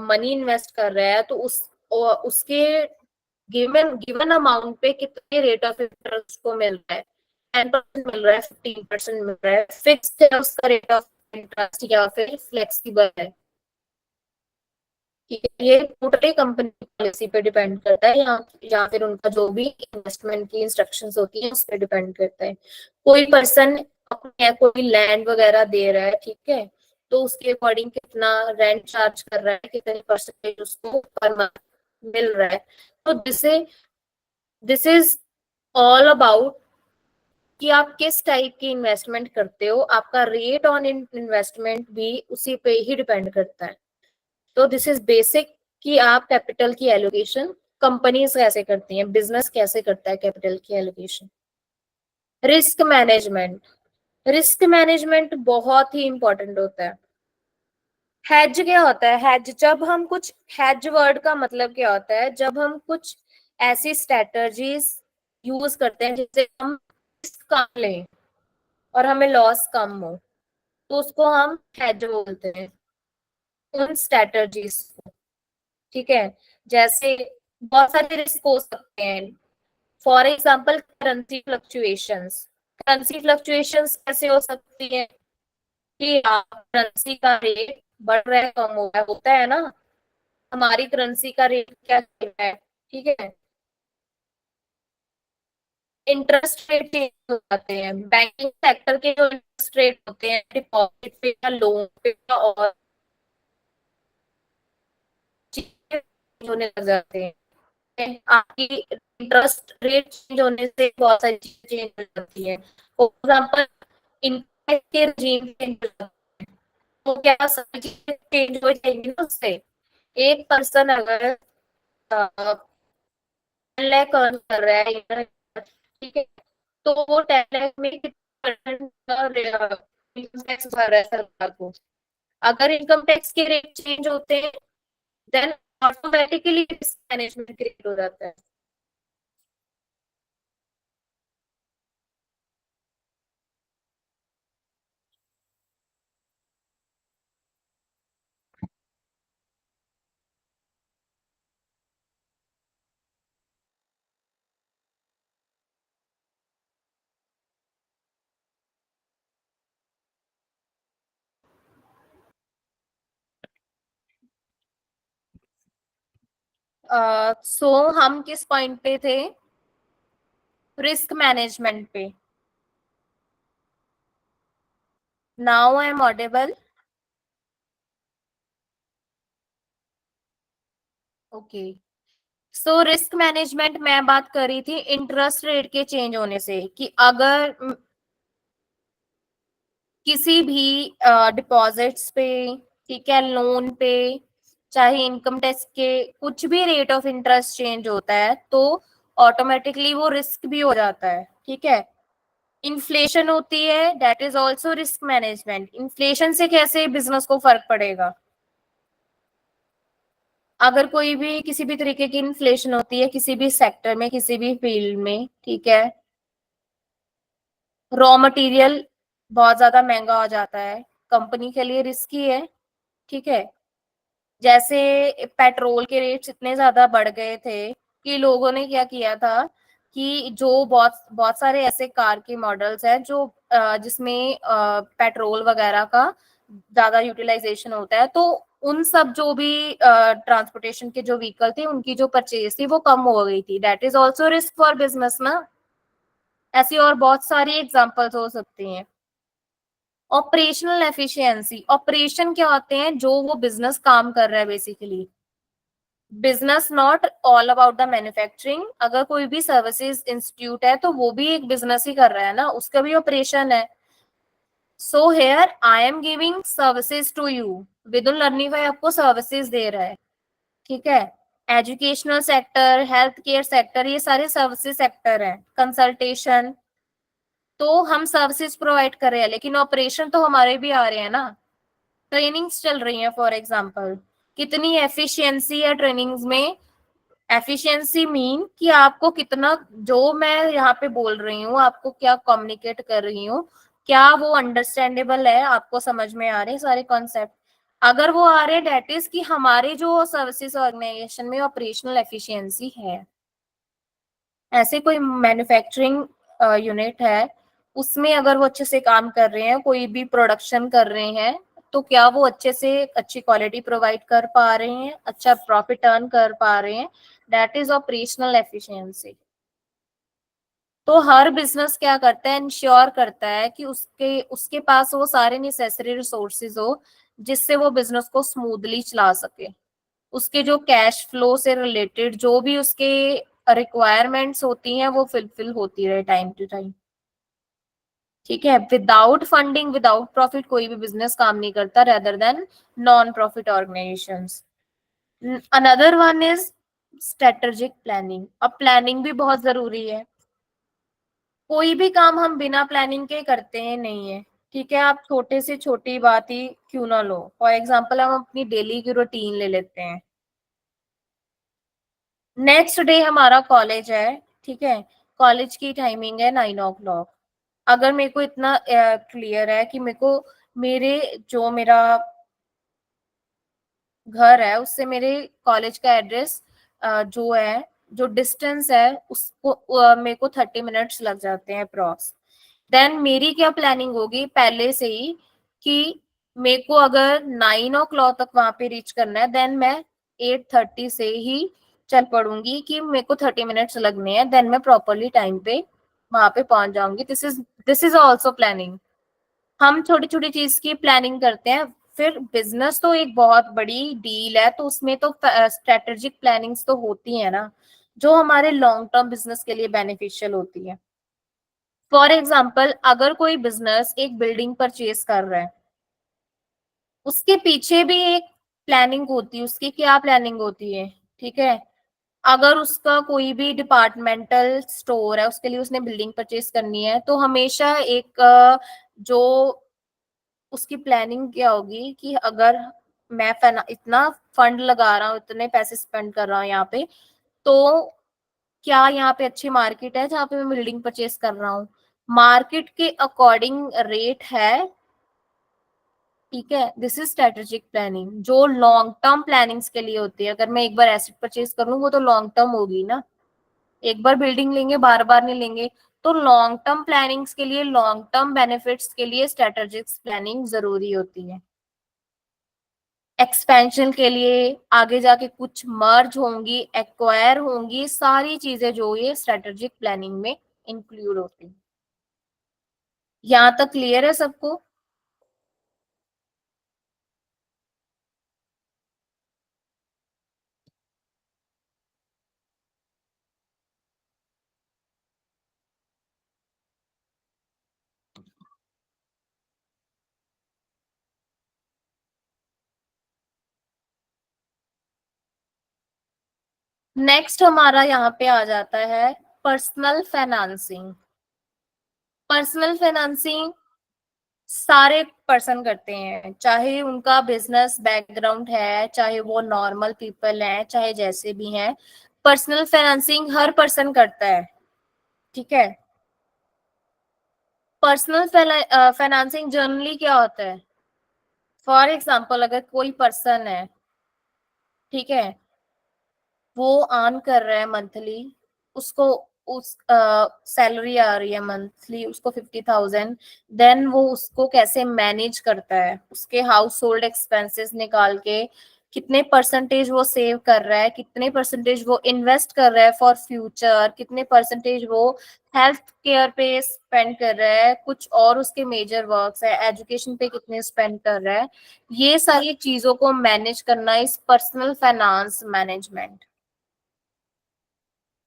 Speaker 1: मनी इन्वेस्ट कर रहा है तो उसके गिवन गिवन अमाउंट पे कितने रेट ऑफ इंटरेस्ट को मिल रहा है, 10% मिल रहा है, 15% मिल रहा है, फिक्स्ड है उसका रेट ऑफ इंटरेस्ट या फिर फ्लेक्सिबल है, ठीक है। ये टोटली कंपनी की पॉलिसी पे डिपेंड करता है, या फिर उनका जो भी इन्वेस्टमेंट की इंस्ट्रक्शंस होती है उस पर डिपेंड करता है। कोई पर्सन अपने कोई लैंड वगैरह दे रहा है, ठीक है, तो उसके अकॉर्डिंग कितना रेंट चार्ज कर रहा है, कितने परसेंटेज उसको पर मंथ मिल रहा है। तो दिस इज ऑल अबाउट कि आप किस टाइप की इन्वेस्टमेंट करते हो, आपका रेट ऑन इन्वेस्टमेंट भी उसी पे ही डिपेंड करता है। तो दिस इज बेसिक कि आप कैपिटल की एलोकेशन कंपनीज कैसे करती हैं, बिजनेस कैसे करता है कैपिटल की allocation. Risk management, risk management बहुत ही इंपॉर्टेंट होता है। हैज क्या होता है, हैज जब हम कुछ, हैज वर्ड का मतलब क्या होता है, जब हम कुछ ऐसी स्ट्रेटजीज यूज करते हैं जिससे हम रिस्क कम लें और हमें लॉस कम हो, तो उसको हम हैज बोलते हैं, उन स्ट्रेटजीज को, ठीक है। जैसे बहुत सारे रिस्क हो सकते हैं, for example currency fluctuations. Currency fluctuations कैसे हो सकती है कि करेंसी का रेट बढ़ रहा है, कम हो रहा है, होता है ना, हमारी करेंसी का रेट क्या चल रहा है, ठीक है। इंटरेस्ट रेट चेंज हो जाते हैं, बैंकिंग सेक्टर के जो इंटरेस्ट रेट होते हैं डिपॉजिट पे या लोन पे या और चीजें होने लग जाते हैं। आपकी इंटरेस्ट रेट चेंज होने से बहुत सारी चीजें चेंज हो जाती है। फॉर एग्जाम्पल इनकम के regime चेंज हो जाता है, तो क्या सारी चीजें चेंज हो जाएंगी ना उससे। एक पर्सन अगर 10 लाख अर्न कर रहा है year, ठीक है, तो वो 10 लाख में कितना परसेंट का इनकम टैक्स भर रहा है सरकार को। अगर इनकम टैक्स के रेट चेंज होते हैं then automatically risk management create हो जाता है। सो हम किस पॉइंट पे थे, रिस्क मैनेजमेंट पे। Now I am audible, okay. So risk management मैं बात कर रही थी इंटरेस्ट रेट के चेंज होने से, कि अगर किसी भी डिपॉजिट्स पे, ठीक है, लोन पे, चाहे इनकम टैक्स के कुछ भी रेट ऑफ इंटरेस्ट चेंज होता है तो ऑटोमेटिकली वो रिस्क भी हो जाता है, ठीक है। इन्फ्लेशन होती है, that is also risk management. Inflation से कैसे बिजनेस को फर्क पड़ेगा, अगर कोई भी किसी भी तरीके की इन्फ्लेशन होती है किसी भी सेक्टर में किसी भी फील्ड में, ठीक है, रॉ मटेरियल बहुत ज्यादा महंगा हो जाता है, कंपनी के लिए रिस्की है, ठीक है। जैसे पेट्रोल के रेट्स इतने ज्यादा बढ़ गए थे कि लोगों ने क्या किया था कि जो बहुत बहुत सारे ऐसे कार के मॉडल्स हैं जो जिसमें पेट्रोल वगैरह का ज्यादा यूटिलाइजेशन होता है, तो उन सब जो भी ट्रांसपोर्टेशन के जो व्हीकल थे उनकी जो परचेज थी वो कम हो गई थी। That is also risk for business ना। ऐसी और बहुत सारी एग्जांपल्स हो सकती हैं। ऑपरेशनल एफिशिएंसी, ऑपरेशन क्या होते हैं, जो वो बिजनेस काम कर रहा है basically. Business not all about the manufacturing, अगर कोई भी सर्विसेज इंस्टीट्यूट है तो वो भी एक बिजनेस ही कर रहा है ना, उसका भी ऑपरेशन है। So here I am giving services to you, within learning आपको सर्विसेज दे रहा है, ठीक है। Educational sector, health care sector, ये सारे सर्विसेज सेक्टर है। कंसल्टेशन, तो हम सर्विसेज प्रोवाइड कर रहे हैं लेकिन ऑपरेशन तो हमारे भी आ रहे हैं ना। ट्रेनिंग्स चल रही हैं फॉर एग्जांपल, कितनी एफिशिएंसी है ट्रेनिंग्स में। एफिशिएंसी मीन कि आपको कितना, जो मैं यहाँ पे बोल रही हूँ आपको क्या कम्युनिकेट कर रही हूँ, क्या वो अंडरस्टैंडेबल है, आपको समझ में आ रहे हैं सारे कॉन्सेप्ट। अगर वो आ रहे हैं डेट इज कि हमारे जो सर्विसेज ऑर्गेनाइजेशन में ऑपरेशनल एफिशिएंसी है। ऐसे कोई मैन्युफैक्चरिंग यूनिट है, उसमें अगर वो अच्छे से काम कर रहे हैं, कोई भी प्रोडक्शन कर रहे हैं, तो क्या वो अच्छे से अच्छी क्वालिटी प्रोवाइड कर पा रहे हैं, अच्छा प्रॉफिट अर्न कर पा रहे हैं। That is operational efficiency. तो हर बिजनेस क्या करता है, इंश्योर करता है कि उसके उसके पास वो सारे नेसेसरी रिसोर्सेज हो जिससे वो बिजनेस को स्मूथली चला सके। उसके जो कैश फ्लो से रिलेटेड जो भी उसके रिक्वायरमेंट्स होती हैं वो फुलफिल होती रहे टाइम टू टाइम, ठीक है। विदाउट फंडिंग विदाउट प्रॉफिट कोई भी बिजनेस काम नहीं करता, rather than non profit organisations. Another one is strategic planning. अब प्लानिंग भी बहुत जरूरी है। कोई भी काम हम बिना प्लानिंग के करते हैं नहीं है, ठीक है। आप छोटे से छोटी बात ही क्यों ना लो, फॉर एग्जाम्पल हम अपनी डेली की रूटीन ले लेते हैं। नेक्स्ट डे हमारा कॉलेज है, ठीक है। कॉलेज की टाइमिंग है 9 o'clock। अगर मेरे को इतना क्लियर है कि मेरे को मेरे जो मेरा घर है उससे मेरे कॉलेज का एड्रेस जो है, जो डिस्टेंस है उसको मेरे को 30 मिनट्स लग जाते हैं अप्रॉक्स। देन मेरी क्या प्लानिंग होगी पहले से ही कि मेरे को अगर 9 o'clock तक वहां पे रीच करना है, देन मैं 8:30 से ही चल पड़ूंगी कि मेरे को 30 मिनट्स लगने हैं, देन मैं प्रॉपरली टाइम पे वहां पे पहुंच जाऊंगी। This is also planning. हम छोटी छोटी चीज की प्लानिंग करते हैं। फिर बिजनेस तो एक बहुत बड़ी डील है, तो उसमें तो स्ट्रेटेजिक प्लानिंग्स तो होती है ना, जो हमारे लॉन्ग टर्म बिजनेस के लिए बेनिफिशियल होती है। फॉर एग्जाम्पल अगर कोई बिजनेस एक बिल्डिंग परचेज कर रहा है, उसके पीछे भी एक प्लानिंग होती है। उसकी क्या प्लानिंग होती है, ठीक है। अगर उसका कोई भी डिपार्टमेंटल स्टोर है, उसके लिए उसने बिल्डिंग परचेज करनी है, तो हमेशा एक जो उसकी प्लानिंग क्या होगी कि अगर मैं इतना फंड लगा रहा हूँ, इतने पैसे स्पेंड कर रहा हूँ यहाँ पे, तो क्या यहाँ पे अच्छी मार्केट है जहाँ पे मैं बिल्डिंग परचेज कर रहा हूँ, मार्केट के अकॉर्डिंग रेट है, ठीक है। दिस इज स्ट्रेटेजिक प्लानिंग जो लॉन्ग टर्म प्लानिंग्स के लिए होती है। अगर मैं एक बार एसेट परचेज कर लूँ वो तो लॉन्ग टर्म होगी ना, एक बार बिल्डिंग लेंगे बार बार नहीं लेंगे। तो लॉन्ग टर्म प्लानिंग्स के लिए, लॉन्ग टर्म बेनिफिट्स के लिए स्ट्रेटेजिक प्लानिंग जरूरी होती है। एक्सपेंशन के लिए आगे जाके कुछ मर्ज होंगी, एक्वायर होंगी, सारी चीजें जो ये स्ट्रेटेजिक प्लानिंग में इंक्लूड होती है। यहाँ तक क्लियर है सबको? नेक्स्ट हमारा यहाँ पे आ जाता है पर्सनल फाइनेंसिंग। पर्सनल फाइनेंसिंग सारे पर्सन करते हैं, चाहे उनका बिजनेस बैकग्राउंड है, चाहे वो नॉर्मल पीपल हैं, चाहे जैसे भी हैं, पर्सनल फाइनेंसिंग हर पर्सन करता है। ठीक है। पर्सनल फाइनेंसिंग जनरली क्या होता है? फॉर एग्जाम्पल, अगर कोई पर्सन है, ठीक है, वो अर्न कर रहा है मंथली, उसको उस सैलरी आ रही है मंथली उसको 50,000, देन वो उसको कैसे मैनेज करता है, उसके हाउस होल्ड एक्सपेंसेस निकाल के कितने परसेंटेज वो सेव कर रहा है, कितने परसेंटेज वो इन्वेस्ट कर रहा है फॉर फ्यूचर, कितने परसेंटेज वो हेल्थ केयर पे स्पेंड कर रहा है, कुछ और उसके मेजर वर्क्स है, एजुकेशन पे कितने स्पेंड कर रहा है, ये सारी चीजों को मैनेज करना इस पर्सनल फाइनेंस मैनेजमेंट।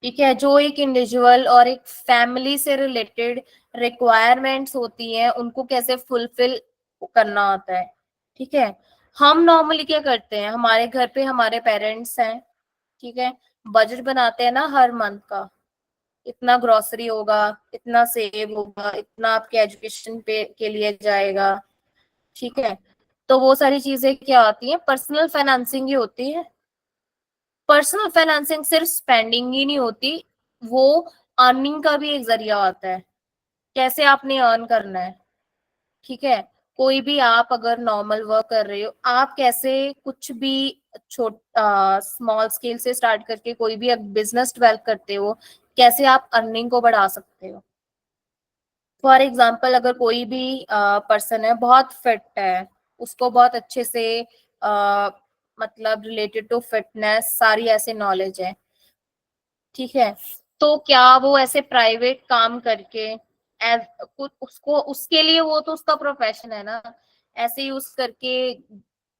Speaker 1: ठीक है। जो एक इंडिविजुअल और एक फैमिली से रिलेटेड रिक्वायरमेंट्स होती हैं, उनको कैसे फुलफिल करना होता है। ठीक है। हम नॉर्मली क्या करते हैं, हमारे घर पे हमारे पेरेंट्स हैं, ठीक है, बजट बनाते हैं ना हर मंथ का, इतना ग्रोसरी होगा, इतना सेव होगा, इतना आपके एजुकेशन पे के लिए जाएगा। ठीक है। तो वो सारी चीजें क्या होती हैं, पर्सनल फाइनेंसिंग ही होती है। पर्सनल फाइनेंसिंग सिर्फ स्पेंडिंग ही नहीं होती, वो अर्निंग का भी एक जरिया होता है, कैसे आपने अर्न करना है। ठीक है। कोई भी आप अगर नॉर्मल वर्क कर रहे हो, आप कैसे कुछ भी छोट स्मॉल स्केल से स्टार्ट करके कोई भी बिजनेस डेवलप करते हो, कैसे आप अर्निंग को बढ़ा सकते हो। फॉर एग्जाम्पल, अगर कोई भी पर्सन है, बहुत फिट है, उसको बहुत अच्छे से मतलब रिलेटेड टू फिटनेस सारी ऐसे नॉलेज है, ठीक है, तो क्या वो ऐसे प्राइवेट काम करके एज कुछ उसको उसके लिए, वो तो उसका प्रोफेशन है ना, ऐसे यूज करके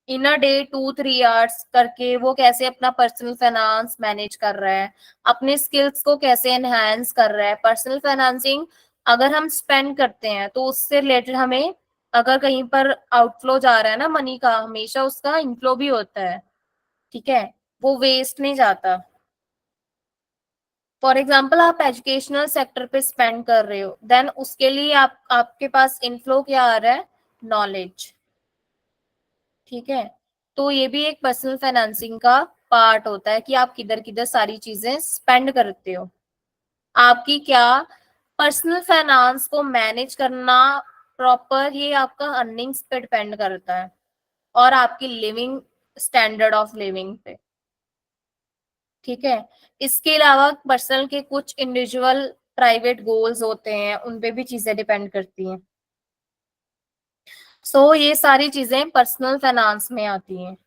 Speaker 1: इन अ डे 2-3 आवर्स करके वो कैसे अपना पर्सनल फाइनेंस मैनेज कर रहा है, अपने स्किल्स को कैसे एनहांस कर रहा है। पर्सनल फाइनेंसिंग अगर हम स्पेंड करते हैं तो उससे रिलेटेड हमें, अगर कहीं पर आउटफ्लो जा रहा है ना मनी का, हमेशा उसका इनफ्लो भी होता है। ठीक है। वो वेस्ट नहीं जाता। फॉर एग्जाम्पल, आप एजुकेशनल सेक्टर पे स्पेंड कर रहे हो, देन उसके लिए आपके पास इनफ्लो क्या आ रहा है, नॉलेज। ठीक है। तो ये भी एक पर्सनल फाइनेंसिंग का पार्ट होता है कि आप किधर किधर सारी चीजें स्पेंड करते हो। आपकी क्या पर्सनल फाइनेंस को मैनेज करना प्रॉपर, ये आपका अर्निंग्स पे डिपेंड करता है और आपकी लिविंग स्टैंडर्ड ऑफ लिविंग पे। ठीक है। इसके अलावा पर्सनल के कुछ इंडिविजुअल प्राइवेट गोल्स होते हैं, उन पे भी चीजें डिपेंड करती हैं। सो ये सारी चीजें पर्सनल फाइनेंस में आती हैं।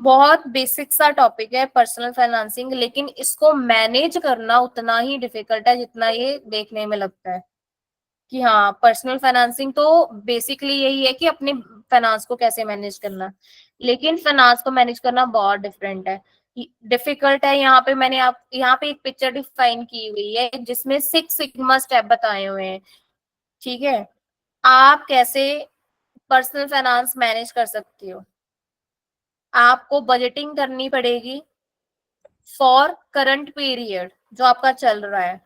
Speaker 1: बहुत बेसिक सा टॉपिक है पर्सनल फाइनेंसिंग, लेकिन इसको मैनेज करना उतना ही डिफिकल्ट है जितना ये देखने में लगता है। कि हाँ, पर्सनल फाइनेंसिंग तो बेसिकली यही है कि अपने फाइनेंस को कैसे मैनेज करना, लेकिन फाइनेंस को मैनेज करना बहुत डिफरेंट है, डिफिकल्ट है। यहाँ पे मैंने आप यहाँ पे एक पिक्चर डिफाइन की हुई है जिसमें 6 सिग्मा स्टेप बताए हुए हैं। ठीक है। आप कैसे पर्सनल फाइनेंस मैनेज कर सकते हो। आपको बजटिंग करनी पड़ेगी फॉर करंट पीरियड जो आपका चल रहा है,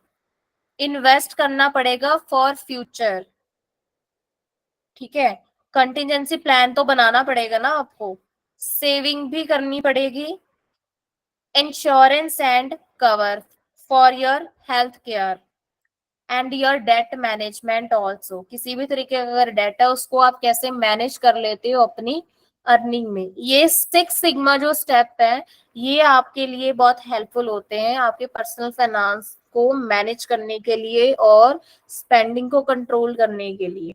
Speaker 1: इन्वेस्ट करना पड़ेगा फॉर फ्यूचर। ठीक है। कंटिजेंसी प्लान तो बनाना पड़ेगा ना आपको, सेविंग भी करनी पड़ेगी, insurance and cover for your health care and your debt management also. किसी भी तरीके का अगर डेट है उसको आप कैसे मैनेज कर लेते हो अपनी अर्निंग में। ये 6 सिग्मा जो स्टेप है, ये आपके लिए बहुत हेल्पफुल होते हैं आपके पर्सनल फाइनेंस को मैनेज करने के लिए और स्पेंडिंग को कंट्रोल करने के लिए।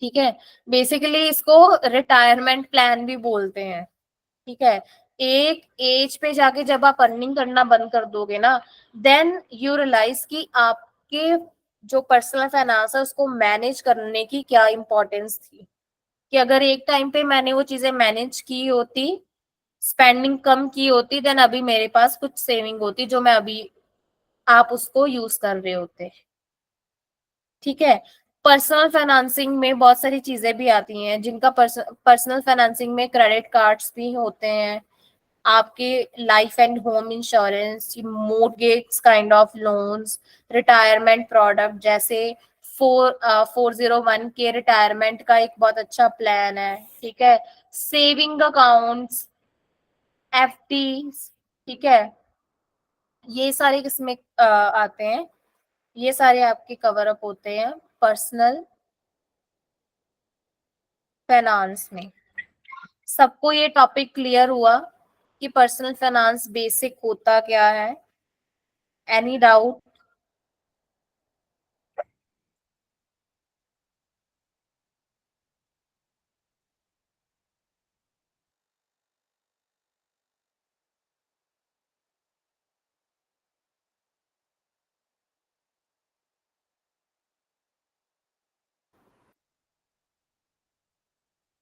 Speaker 1: ठीक है। बेसिकली इसको रिटायरमेंट प्लान भी बोलते हैं। ठीक है। एक एज पे जाके जब आप अर्निंग करना बंद कर दोगे ना, देन यू रियलाइज कि आपके जो पर्सनल फाइनेंस है उसको मैनेज करने की क्या इंपॉर्टेंस थी। कि अगर एक टाइम पे मैंने वो चीजें मैनेज की होती, स्पेंडिंग कम की होती, देन अभी मेरे पास कुछ सेविंग होती जो मैं अभी आप उसको यूज कर रहे होते। ठीक है। पर्सनल फाइनेंसिंग में बहुत सारी चीजें भी आती हैं जिनका पर्सनल फाइनेंसिंग में क्रेडिट कार्ड्स भी होते हैं, आपके life and home insurance, mortgage kind of loans, retirement product जैसे 401 के रिटायरमेंट का एक बहुत अच्छा प्लान है, ठीक है। सेविंग अकाउंट्स, एफडी, ठीक है, ये सारे किसमें आते हैं, ये सारे आपके कवर अप होते हैं पर्सनल फाइनेंस में। सबको ये टॉपिक क्लियर हुआ कि पर्सनल फाइनेंस बेसिक होता क्या है? Any doubt?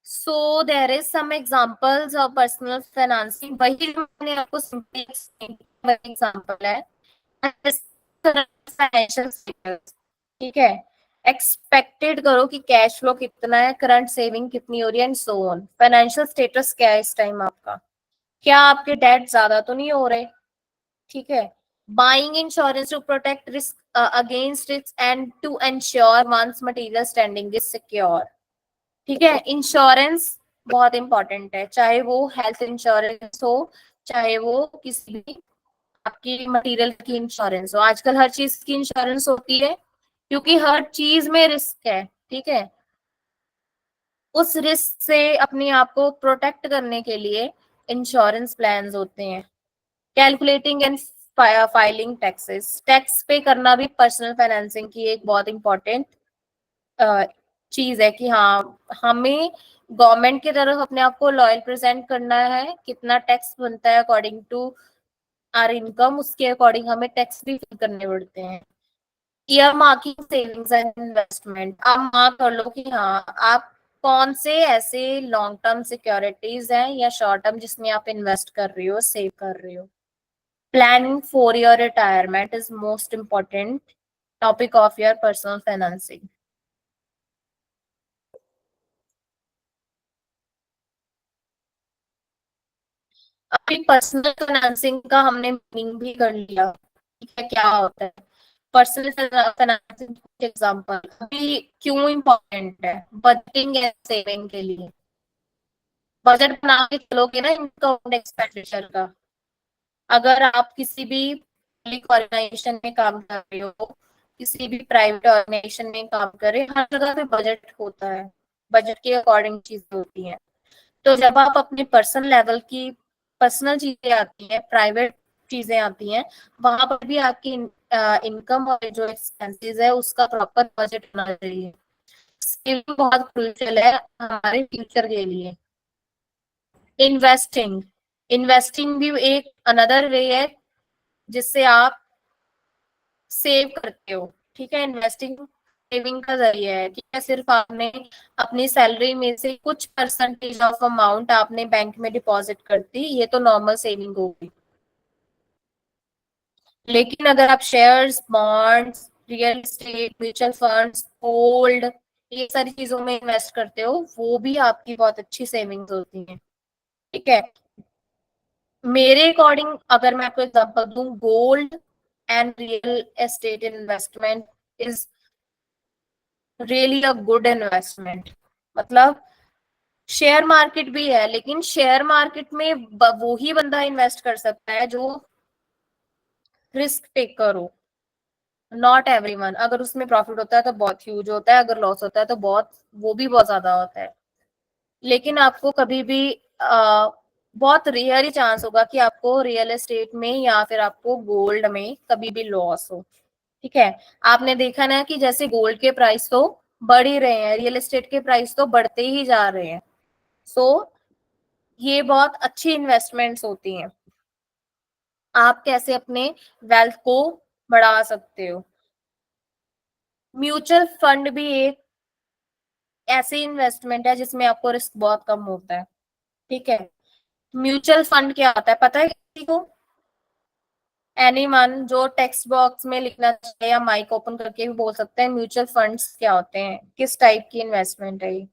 Speaker 1: So there is some examples of personal financing, वही जो मैंने आपको सिंपली एग्जांपल है। फाइनेंशियल स्टेटस, ठीक है, एक्सपेक्टेड करो कि कैश फ्लो कितना है, करंट सेविंग कितनी हो रही है, and so on. Financial status क्या है इस टाइम आपका? क्या आपके डेट ज्यादा तो नहीं हो रहे? ठीक है। Buying insurance to protect risk against risk and to ensure one's material standing is secure, ठीक है। इंश्योरेंस बहुत इंपॉर्टेंट है, चाहे वो हेल्थ इंश्योरेंस हो, चाहे वो किसी भी आपकी मटेरियल की इंश्योरेंस हो। आजकल हर चीज की इंश्योरेंस होती है क्योंकि हर चीज में रिस्क है, ठीक है। उस रिस्क से अपने आप को प्रोटेक्ट करने के लिए इंश्योरेंस प्लान्स होते हैं। Calculating and filing taxes, tax पे करना भी पर्सनल फाइनेंसिंग की एक बहुत इंपॉर्टेंट चीज है कि हाँ, हमें गवर्नमेंट की तरफ अपने आप को लॉयल प्रेजेंट करना है, कितना टैक्स बनता है अकॉर्डिंग टू आर इनकम, उसके अकॉर्डिंग हमें टैक्स भी पे करने पड़ते हैं। Year marking savings and investment, आप मार्क कर लो कि हाँ, आप कौन से ऐसे लॉन्ग टर्म सिक्योरिटीज हैं या शॉर्ट टर्म जिसमें आप इन्वेस्ट कर रही हो, सेव कर रही हो। Planning for your retirement is most important topic of your personal financing. अभी पर्सनल फाइनेंसिंग का हमने मीनिंग भी कर लिया, ठीक है, क्या होता है पर्सनल फाइनेंसिंग। एग्जांपल अभी क्यों इम्पोर्टेंट है बजटिंग एंड सेविंग के लिए। बजट बना के चलोगे ना इनकम एंड एक्सपेंडिचर का। अगर आप किसी भी पब्लिक ऑर्गेनाइजेशन में काम कर रहे हो, किसी भी प्राइवेट ऑर्गेनाइजेशन में काम कर रहे हो, हर जगह पे बजट होता है, बजट के अकॉर्डिंग चीजें होती हैं। तो जब आप अपने पर्सनल लेवल की पर्सनल चीजें आती हैं, प्राइवेट चीजें आती हैं, वहां पर भी आपकी इनकम और जो एक्सपेंसेस है उसका प्रॉपर बजट होना चाहिए। सेविंग बहुत क्रूशियल है हमारे फ्यूचर के लिए। इन्वेस्टिंग, इन्वेस्टिंग भी एक अनदर वे है जिससे आप सेव करते हो, ठीक है। इन्वेस्टिंग सेविंग का जरिया है, ठीक है। सिर्फ आपने अपनी सैलरी में से कुछ परसेंटेज ऑफ अमाउंट आपने बैंक में डिपॉजिट कर दी, ये तो नॉर्मल सेविंग होगी। लेकिन अगर आप shares, bonds, real estate, mutual funds, gold, ये सारी चीजों में इन्वेस्ट करते हो, वो भी आपकी बहुत अच्छी सेविंग्स होती हैं, ठीक है। मेरे अकॉर्डिंग अगर मैं आपको एग्जांपल दूं, gold and real estate investment is really a good investment. मतलब शेयर मार्केट भी है, लेकिन शेयर मार्केट में वो ही बंदा इन्वेस्ट कर सकता है जो रिस्क टेकर हो। Not everyone. अगर उसमें प्रॉफिट होता है तो बहुत ह्यूज होता है, अगर लॉस होता है तो बहुत, वो भी बहुत ज्यादा होता है। लेकिन आपको कभी भी बहुत रेयर ही चांस होगा कि आपको रियल एस्टेट में या फिर आपको गोल्ड में कभी भी लॉस हो, ठीक है। आपने देखा ना कि जैसे गोल्ड के प्राइस तो बढ़ ही रहे हैं, रियल एस्टेट के प्राइस तो बढ़ते ही जा रहे हैं। सो ये बहुत अच्छी इन्वेस्टमेंट्स होती हैं। आप कैसे अपने वेल्थ को बढ़ा सकते हो। म्यूचुअल फंड भी एक ऐसी इन्वेस्टमेंट है जिसमें आपको रिस्क बहुत कम होता है, ठीक है। म्यूचुअल फंड क्या होता है पता है किसी को? एनी वन जो टेक्स्ट बॉक्स में लिखना चाहिए या माइक ओपन करके भी बोल सकते हैं म्यूचुअल फंड्स क्या होते हैं, किस टाइप की इन्वेस्टमेंट है ये?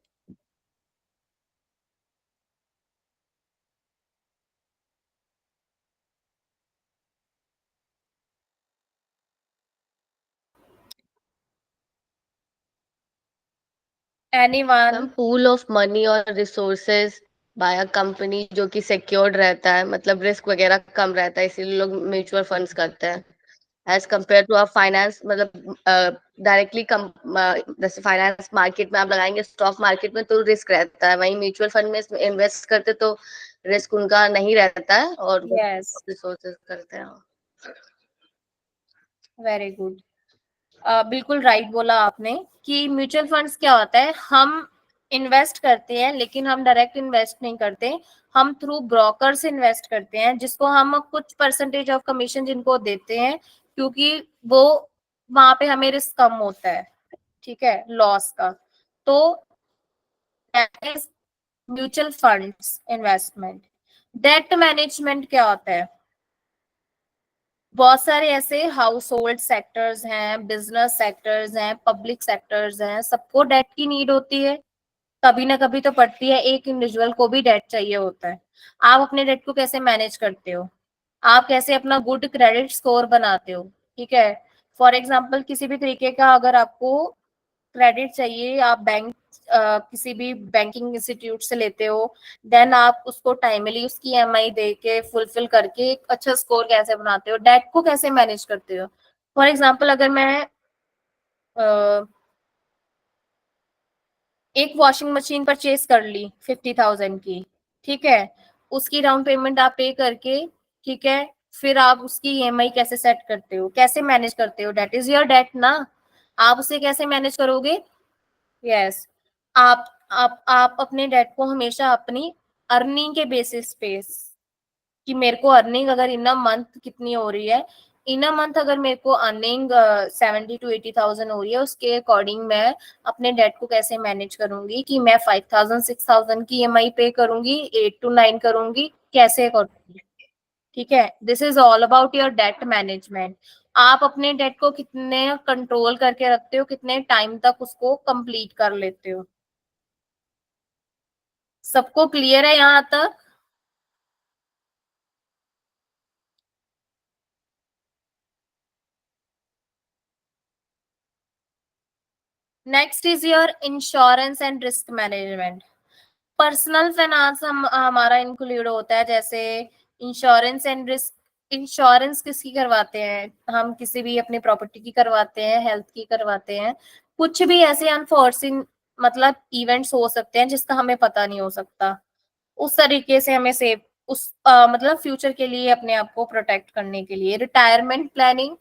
Speaker 1: Anyone?
Speaker 2: Ma'am pool of money और रिसोर्सेज बाय अ कंपनी जो कि सिक्योर्ड रहता है, मतलब रिस्क वगैरह कम रहता है, इसीलिए लोग म्यूचुअल फंड्स करते हैं एज कम्पेयर टू आप फाइनेंस, मतलब डायरेक्टली कम जैसे फाइनेंस मार्केट में आप लगाएंगे स्टॉक मार्केट में तो रिस्क रहता है, वहीं म्यूचुअल फंड में इन्वेस्ट करते तो रिस्क उनका नहीं रहता है और वो
Speaker 1: यस,
Speaker 2: रिसोर्सेज करते हैं।
Speaker 1: Very good. बिल्कुल राइट बोला आपने कि म्यूचुअल फंड्स क्या होता है, हम इन्वेस्ट करते हैं लेकिन हम डायरेक्ट इन्वेस्ट नहीं करते, हम थ्रू ब्रोकर से इन्वेस्ट करते हैं, जिसको हम कुछ परसेंटेज ऑफ कमीशन जिनको देते हैं, क्योंकि वो वहां पे हमें रिस्क कम होता है, ठीक है, लॉस का। तो that is mutual funds investment. Debt management क्या होता है? बहुत सारे ऐसे हाउस होल्ड सेक्टर्स हैं, बिजनेस सेक्टर्स हैं, पब्लिक सेक्टर्स हैं, सबको डेट की नीड होती है, कभी ना कभी तो पड़ती है, एक इंडिविजुअल को भी डेट चाहिए होता है। आप अपने डेट को कैसे मैनेज करते हो? आप कैसे अपना गुड क्रेडिट स्कोर बनाते हो? ठीक है, फॉर एग्जाम्पल किसी भी तरीके का अगर आपको क्रेडिट चाहिए, आप बैंक किसी भी बैंकिंग इंस्टीट्यूट से लेते हो, देन आप उसको टाइमली उसकी ईएमआई दे के फुलफिल करके एक अच्छा स्कोर कैसे बनाते हो, डेट को कैसे मैनेज करते हो? फॉर एग्जाम्पल अगर मैं एक वॉशिंग मशीन परचेज कर ली 50,000 की, ठीक है, उसकी डाउन पेमेंट आप पे करके, ठीक है, फिर आप उसकी ईएमआई कैसे सेट करते हो, कैसे मैनेज करते हो? डेट इज योर डेट ना, आप उसे कैसे मैनेज करोगे? Yes yes. आप अपने डेट को हमेशा अपनी अर्निंग के बेसिस पे, कि मेरे को अर्निंग अगर इन अ मंथ कितनी हो रही है, इन अ मंथ अगर मेरे को अर्निंग 70 to 80,000 हो रही है, उसके अकॉर्डिंग मैं अपने डेट को कैसे मैनेज करूंगी, कि मैं 5,000 6,000 की ईएमआई पे करूंगी, 8 to 9 करूंगी, कैसे करूंगी? ठीक है, this is all about your debt management. आप अपने डेट को कितने कंट्रोल करके रखते हो, कितने टाइम तक उसको कंप्लीट कर लेते हो? सबको क्लियर है यहाँ तक? Next is your insurance and risk management. Personal finance हमारा इंक्लूड होता है, जैसे इंश्योरेंस एंड रिस्क। इंश्योरेंस किसकी करवाते हैं? हम किसी भी अपनी प्रॉपर्टी की करवाते हैं, हेल्थ की करवाते हैं, कुछ भी ऐसे अनफॉर्सिन मतलब इवेंट्स हो सकते हैं जिसका हमें पता नहीं हो सकता, उस तरीके से हमें सेव उस मतलब फ्यूचर के लिए अपने आप को प्रोटेक्ट करने के लिए। रिटायरमेंट प्लानिंग,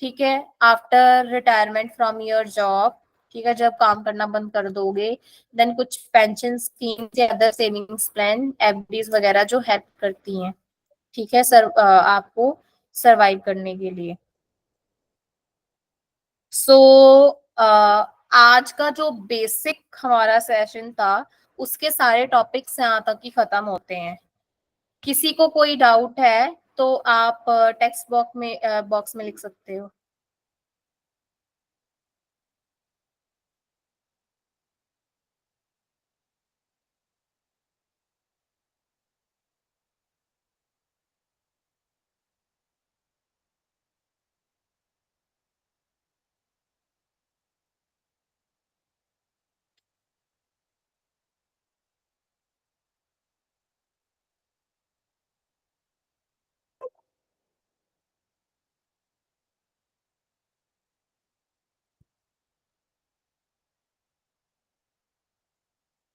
Speaker 1: ठीक है, after retirement from your job, ठीक है, जब काम करना बंद कर दोगे, देन कुछ पेंशन स्कीम्स या अदर सेविंग्स प्लान, एफडीज वगैरह जो हेल्प करती हैं, ठीक है सर, आपको सरवाइव करने के लिए। सो आज का जो बेसिक हमारा सेशन था, उसके सारे टॉपिक्स यहाँ तक ही खत्म होते हैं। किसी को कोई डाउट है तो आप टेक्स्ट बॉक्स में लिख सकते हो।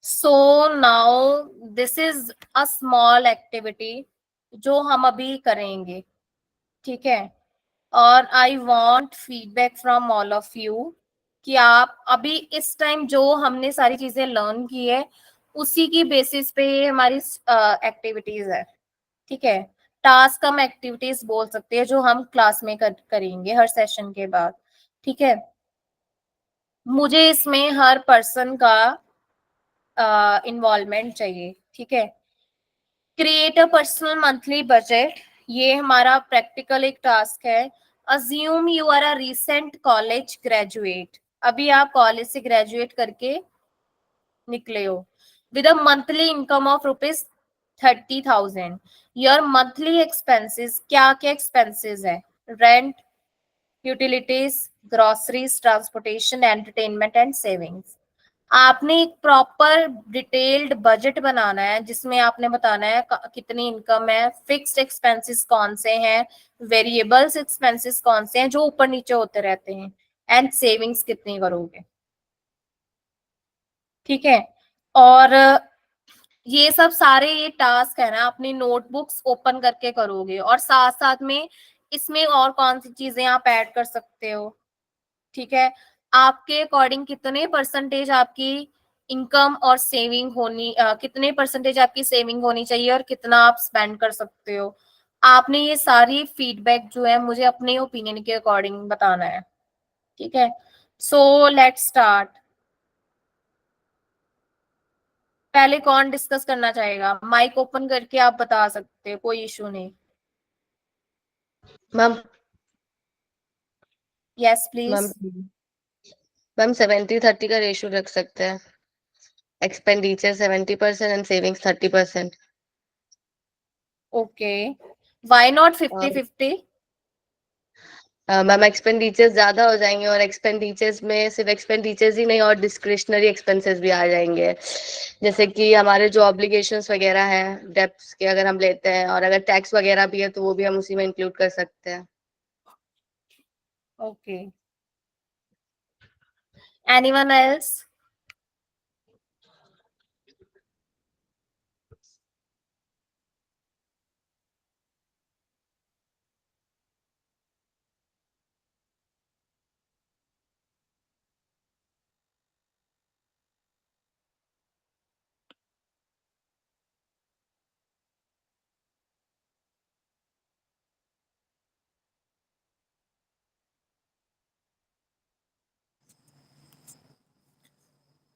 Speaker 1: So now this is a small activity जो हम अभी करेंगे, ठीक है, और I want feedback from all of you कि आप अभी इस टाइम जो हमने सारी चीजें लर्न की है, उसी की बेसिस पे हमारी एक्टिविटीज है, ठीक है। टास्क हम एक्टिविटीज बोल सकते हैं जो हम क्लास में करेंगे हर सेशन के बाद, ठीक है। मुझे इसमें हर पर्सन का इन्वॉल्वमेंट चाहिए, ठीक है। Create a personal monthly budget, ये हमारा प्रैक्टिकल एक टास्क है। Assume you are a recent college graduate, अभी आप कॉलेज से ग्रेजुएट करके निकले हो, with a monthly income of rupees 30,000। Your monthly expenses, क्या क्या एक्सपेंसेस है? Rent, utilities, groceries, transportation, entertainment and savings. आपने एक प्रॉपर डिटेल्ड बजट बनाना है जिसमें आपने बताना है कितनी इनकम है, फिक्स्ड एक्सपेंसेस कौन से हैं, वेरिएबल्स एक्सपेंसेस कौन से हैं जो ऊपर नीचे होते रहते हैं, एंड सेविंग्स कितनी करोगे। ठीक है। और ये सब सारे ये टास्क है ना अपनी नोटबुक्स ओपन करके करोगे, और साथ साथ में इसमें और कौन सी चीजें आप ऐड कर सकते हो। ठीक है। आपके अकॉर्डिंग कितने परसेंटेज आपकी इनकम और सेविंग होनी कितने परसेंटेज आपकी सेविंग होनी चाहिए और कितना आप स्पेंड कर सकते हो। आपने ये सारी फीडबैक जो है मुझे अपने ओपिनियन के अकॉर्डिंग बताना है। ठीक है। So let's start. पहले कौन डिस्कस करना चाहेगा? माइक ओपन करके आप बता सकते हो, कोई इशू नहीं।
Speaker 2: Ma'am
Speaker 1: yes please.
Speaker 2: Ma'am ma'am 70-30 का रेशियो रख सकते हैं। Expenditure 70% and savings 30%।
Speaker 1: Okay, why not fifty
Speaker 2: और
Speaker 1: फिफ्टी?
Speaker 2: मैम एक्सपेंडिचर्स ज्यादा हो जाएंगे, और एक्सपेंडिचर्स में सिर्फ एक्सपेंडिचर्स ही नहीं और डिस्क्रिशनरी एक्सपेंसेस भी आ जाएंगे, जैसे कि हमारे जो ऑब्लिगेशंस वगैरह हैं डेब्ट्स के अगर हम लेते हैं, और अगर टैक्स वगैरह भी है तो वो भी हम उसी में इंक्लूड कर सकते हैं।
Speaker 1: Okay, anyone else?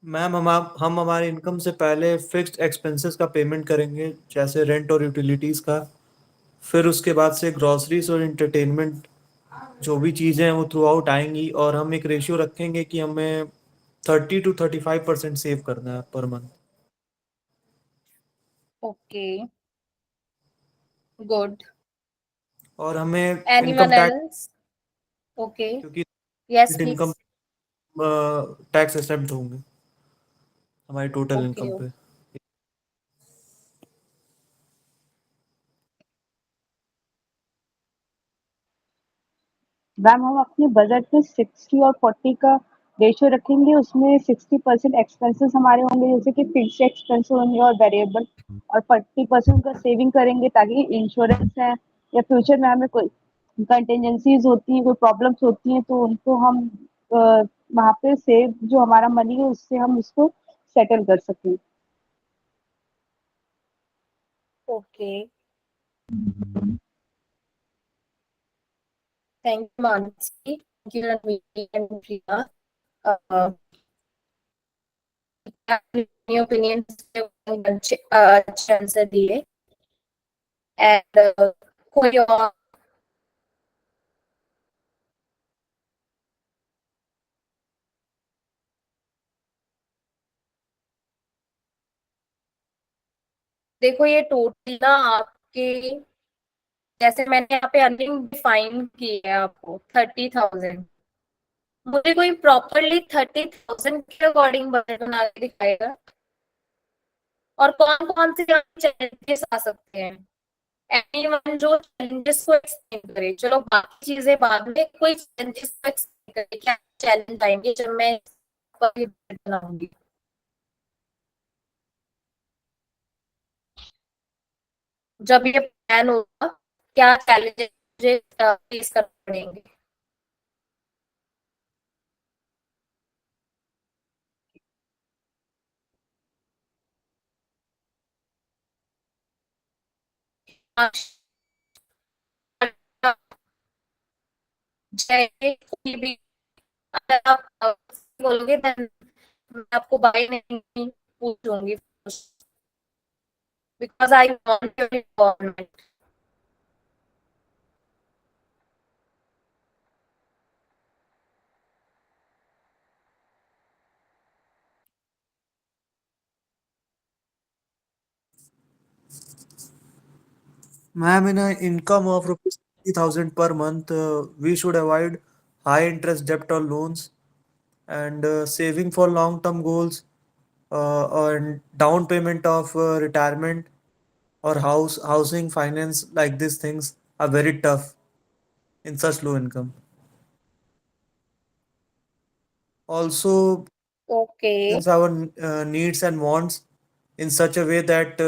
Speaker 3: मैम हम हमारे इनकम से पहले फिक्स्ड एक्सपेंसेस का पेमेंट करेंगे, जैसे रेंट और यूटिलिटीज़ का। फिर उसके बाद से ग्रॉसरीज और इंटरटेनमेंट जो भी चीज़ें हैं वो थ्रू आउट आएंगी, और हम एक रेशियो रखेंगे कि हमें 30 to 35% सेव करना है पर मंथ।
Speaker 1: Okay, good.
Speaker 3: और हमें income
Speaker 1: anyone
Speaker 3: tax,
Speaker 1: else? Okay,
Speaker 3: क्योंकि
Speaker 1: yes
Speaker 3: income
Speaker 1: please.
Speaker 3: Tax except होंगे हमारी टोटल
Speaker 1: ओके,
Speaker 3: इनकम पे।
Speaker 4: मैम हम अपने बजट में 60 और 40 का रेशियो रखेंगे। उसमें 60% एक्सपेंसेस हमारे होंगे, जैसे कि फिक्स एक्सपेंस होंगे और वेरिएबल, और 40% उनका सेविंग करेंगे, ताकि इंश्योरेंस है या फ्यूचर में हमें कोई कंटेंजेंसीज होती हैं, कोई प्रॉब्लम्स होती हैं, तो उनको हम वहाँ पे सेव जो हमारा मनी है उससे हम उसको सेटल कर सकें।
Speaker 1: Okay, thank you Mansi, thank you Ranveer and Priya. अपनी ओपिनियन अच्छे आंसर दिए। एंड कोई और? देखो ये टोटल ना आपके, जैसे मैंने यहाँ पे अर्निंग डिफाइन की है आपको 30,000, मुझे कोई प्रॉपरली 30,000 के अकॉर्डिंग बजट बना के दिखाएगा। और कौन कौन से चैलेंजेस आ सकते हैं, एनीवन जो चैलेंजेस को एक्सप्लेन करे। चलो बाकी चीजें बाद में, कोई चैलेंजेस को एक्सप्लेन करे, क्या चैलेंज आएंगे जब मैं बजट बनाऊंगी। जब ये प्लान होगा क्या चैलेंजेस फेस करने पड़ेंगे। जय कोई भी, अगर आप बोलोगे then मैं आपको बाय नहीं पूछूंगी, because I want your involvement.
Speaker 3: Ma'am, in an income of rupees 60,000 per month, we should avoid high interest debt or loans, and saving for long term goals, and down payment of retirement or housing finance, like these things are very tough in such low income. Also,
Speaker 1: Okay.
Speaker 3: since our needs and wants in such a way that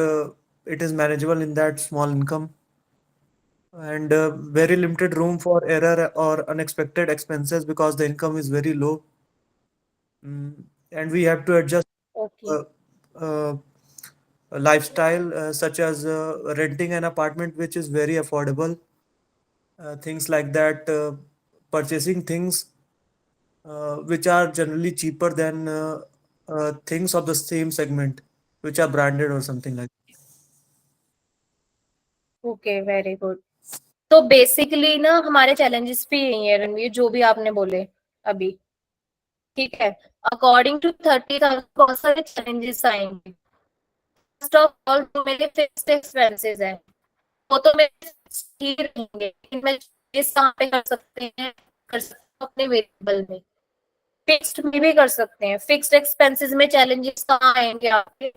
Speaker 3: it is manageable in that small income, and very limited room for error or unexpected expenses because the income is very low. And we have to adjust
Speaker 1: Okay.
Speaker 3: uh, uh, a lifestyle, such as renting an apartment which is very affordable, things like that, purchasing things which are generally cheaper than things of the same segment which are branded or something like
Speaker 1: okay, very good. तो basically ना हमारे challenges भी यही है रणवीर, जो भी आपने बोले अभी, ठीक है। अकॉर्डिंग टू 30,000 बहुत सारे चैलेंजेस आएंगे। फर्स्ट ऑफ ऑल जो मेरे फिक्स्ड एक्सपेंसेस है वो तो मेरे ही रहेंगे, लेकिन मैं इस कहाँ पे कर सकते हैं, कर सकते हैं अपने वेरिएबल में, फिक्स्ड में भी कर सकते हैं। फिक्स्ड एक्सपेंसेस में चैलेंजेस कहाँ आएंगे आपके,